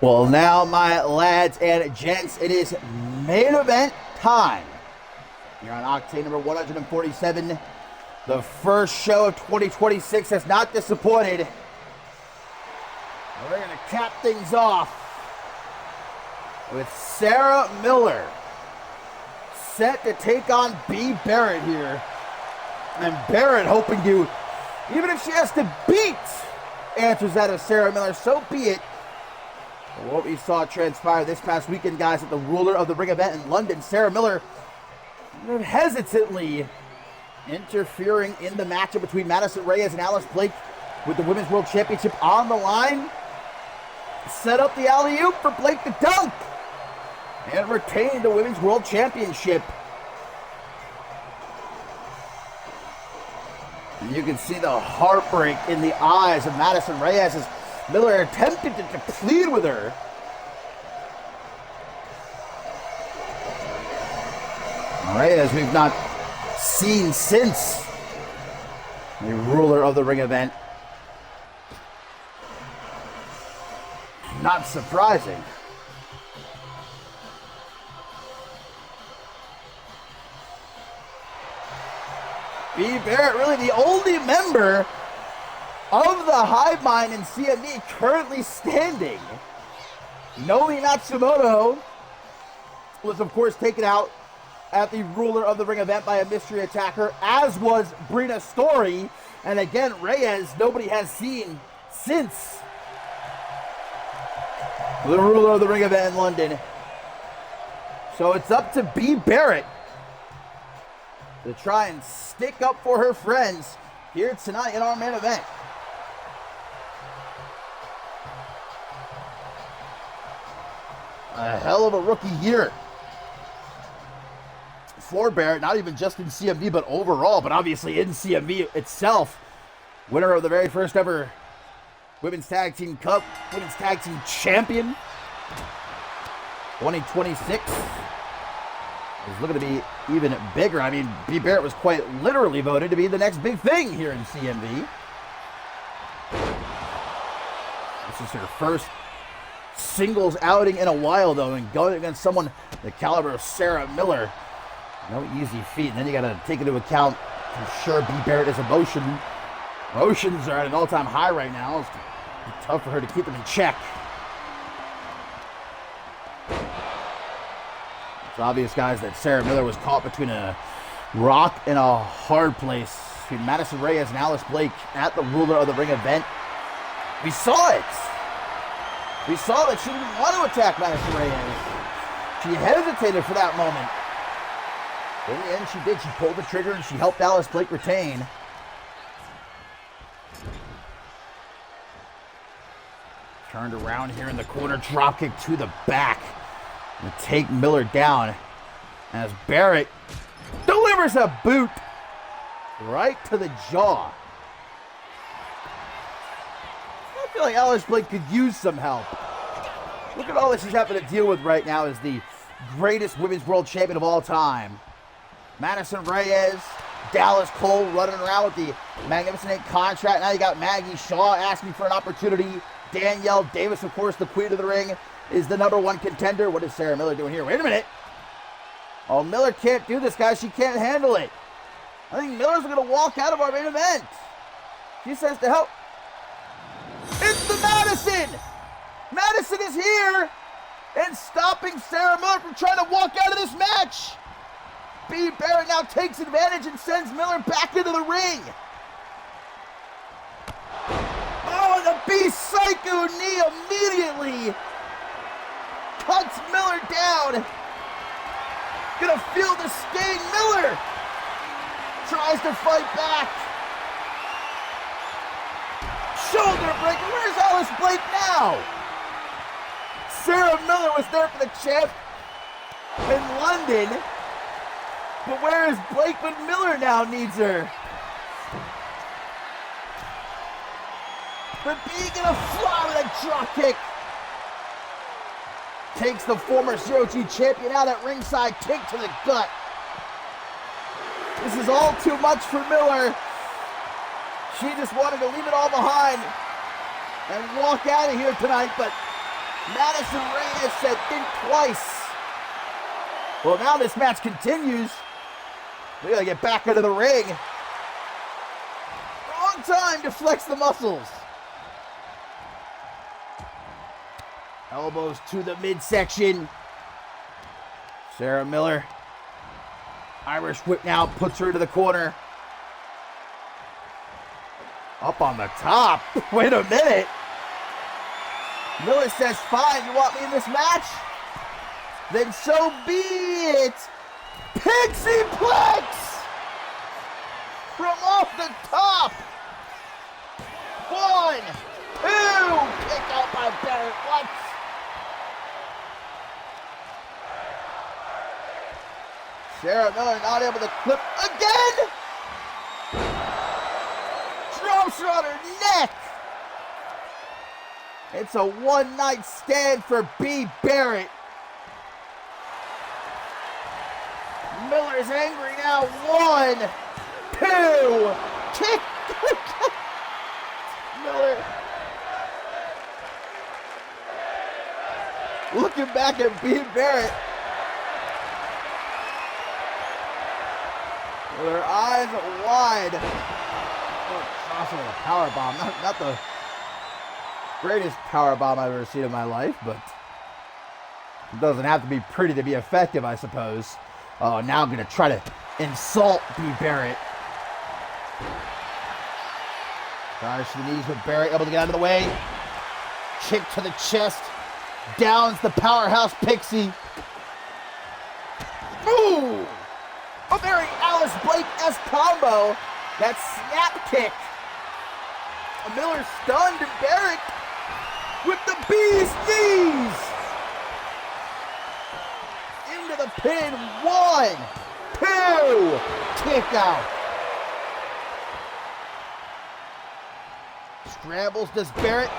Well, now, my lads and gents, it is main event time. You're on Octane number 147. The first show of 2026 has not disappointed. We're going to cap things off with Sara Miller set to take on Bee Barrett here. And Barrett hoping to, even if she has to beat answers out of Sara Miller, so be it. What we saw transpire this past weekend, guys, at the Ruler of the Ring event in London, Sara Miller hesitantly interfering in the matchup between Madison Reyes and Alice Blake with the Women's World Championship on the line. Set up the alley-oop for Blake to dunk and retain the Women's World Championship. And you can see the heartbreak in the eyes of Madison Reyes as Miller attempted to plead with her. Reyes, we've not seen since the Ruler of the Ring event. Not surprising. Bee Barrett, really the only member of the hive mind in CMV currently standing. Nomi Matsumoto was, of course, taken out at the Ruler of the Ring event by a mystery attacker, as was Brina Story. And again, Reyes, nobody has seen since the Ruler of the Ring event in London. So it's up to Bee Barrett to try and stick up for her friends here tonight in our main event. A hell of a rookie year for Barrett, not even just in CMV, but overall, but obviously in CMV itself. Winner of the very first ever Women's Tag Team Cup, Women's Tag Team Champion 2026. Is looking to be even bigger. I mean, Bee Barrett was quite literally voted to be the next big thing here in CMV. This is her first singles outing in a while, though, and going against someone the caliber of Sara Miller, no easy feat. And then you got to take into account, I'm sure Bee Barrett is emotions are at an all-time high right now. It's tough for her to keep them in check. It's obvious, guys, that Sara Miller was caught between a rock and a hard place between Madison Reyes and Alice Blake at the Ruler of the Ring event. We saw it. We saw that she didn't want to attack Madison Reyes. She hesitated for that moment. In the end, she did. She pulled the trigger and she helped Alice Blake retain. Turned around here in the corner, dropkick to the back. And take Miller down as Barrett delivers a boot right to the jaw. I feel like Alice Blake could use some help. Look at all that she's having to deal with right now as the greatest women's world champion of all time. Madison Reyes, Dallas Cole running around with the magnificent contract. Now you got Maggie Shaw asking for an opportunity. Danielle Davis, of course, the queen of the ring, is the #1 contender. What is Sara Miller doing here? Wait a minute. Oh, Miller can't do this, guys. She can't handle it. I think Miller's going to walk out of our main event. She says to help. It's the Madison! Madison is here and stopping Sara Miller from trying to walk out of this match. Bee Barrett now takes advantage and sends Miller back into the ring. Oh, and the Beast Psycho knee immediately cuts Miller down. Gonna feel the sting. Miller tries to fight back. Shoulder breaker. Where's Alice Blake now? Sara Miller was there for the champ in London. But where is Blake when Miller now needs her? But Bee gonna fly with a drop kick. Takes the former 0G champion out at ringside, kick to the gut. This is all too much for Miller. She just wanted to leave it all behind and walk out of here tonight, but Madison Reyes said think twice. Well, now this match continues. We gotta get back into the ring. Wrong time to flex the muscles. Elbows to the midsection. Sara Miller. Irish whip now puts her into the corner. Up on the top. Wait a minute. Miller says, fine, you want me in this match? Then so be it. Pixie Plex! From off the top. 1, 2. Pick out by Barrett. What? Sara Miller not able to clip again. Drops her on her neck. It's a one-night stand for Bee Barrett. Miller's angry now. 1, 2. Kick. Miller. Looking back at Bee Barrett. With her eyes wide. Awesome with a power bomb. Not the greatest power bomb I've ever seen in my life, but it doesn't have to be pretty to be effective, I suppose. Oh, now I'm going to try to insult Bee Barrett. Drives to the knees with Barrett, able to get out of the way. Kick to the chest. Downs the powerhouse Pixie. Ooh! A very Alice Blake-esque combo. That snap kick. Miller stunned and Barrett with the Bee's knees. Into the pin. 1, 2. Kick out. Scrambles does Barrett.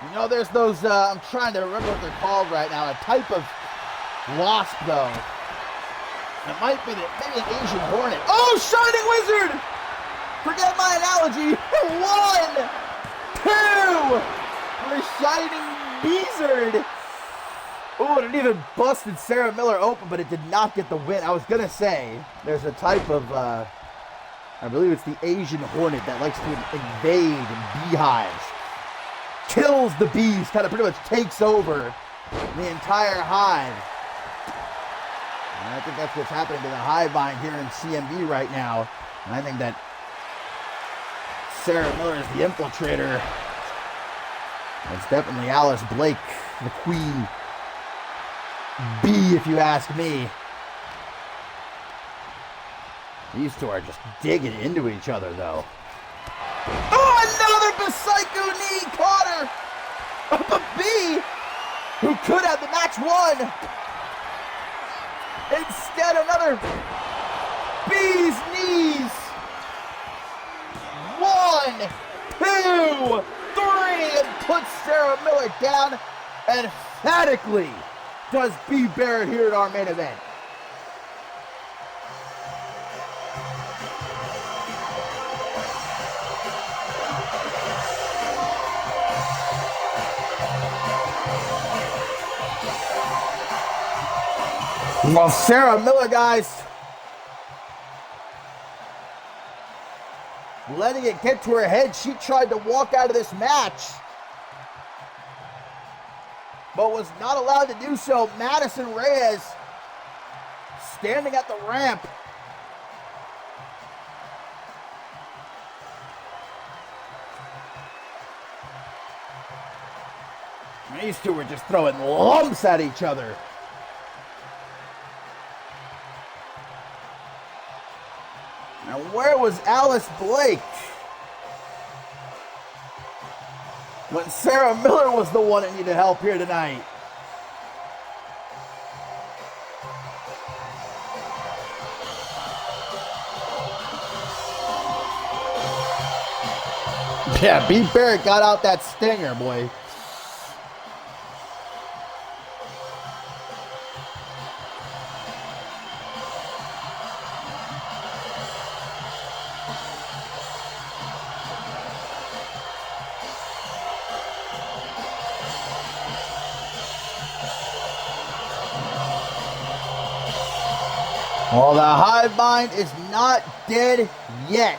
You know, there's those, I'm trying to remember what they're called right now, a type of wasp, though. It might be maybe an Asian hornet. Oh, Shining Wizard! Forget my analogy. 1, 2. The Shining Wizard. Oh, it even busted Sara Miller open, but it did not get the win. I was going to say, there's a type of, I believe it's the Asian hornet that likes to invade beehives. Kills the bees, kind of pretty much takes over the entire hive. And I think that's what's happening to the hive mind here in CMV right now. And I think that Sara Miller is the infiltrator. It's definitely Alice Blake, the queen bee, if you ask me. These two are just digging into each other, though. Oh, another Psycho knee caught her! Of a Bee who could have the match won. Instead, another Bee's knees. 1, 2, 3, and puts Sara Miller down emphatically. Does Bee Barrett here at our main event. Well, Sara Miller, guys, letting it get to her head. She tried to walk out of this match, but was not allowed to do so. Madison Reyes standing at the ramp. These two were just throwing lumps at each other. Now, where was Alice Blake when Sara Miller was the one that needed help here tonight? Yeah, Bee Barrett got out that stinger, boy. Well, the hive mind is not dead yet.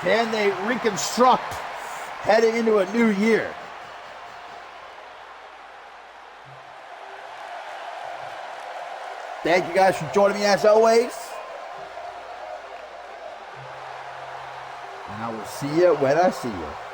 Can they reconstruct heading into a new year? Thank you guys for joining me as always. And I will see you when I see you.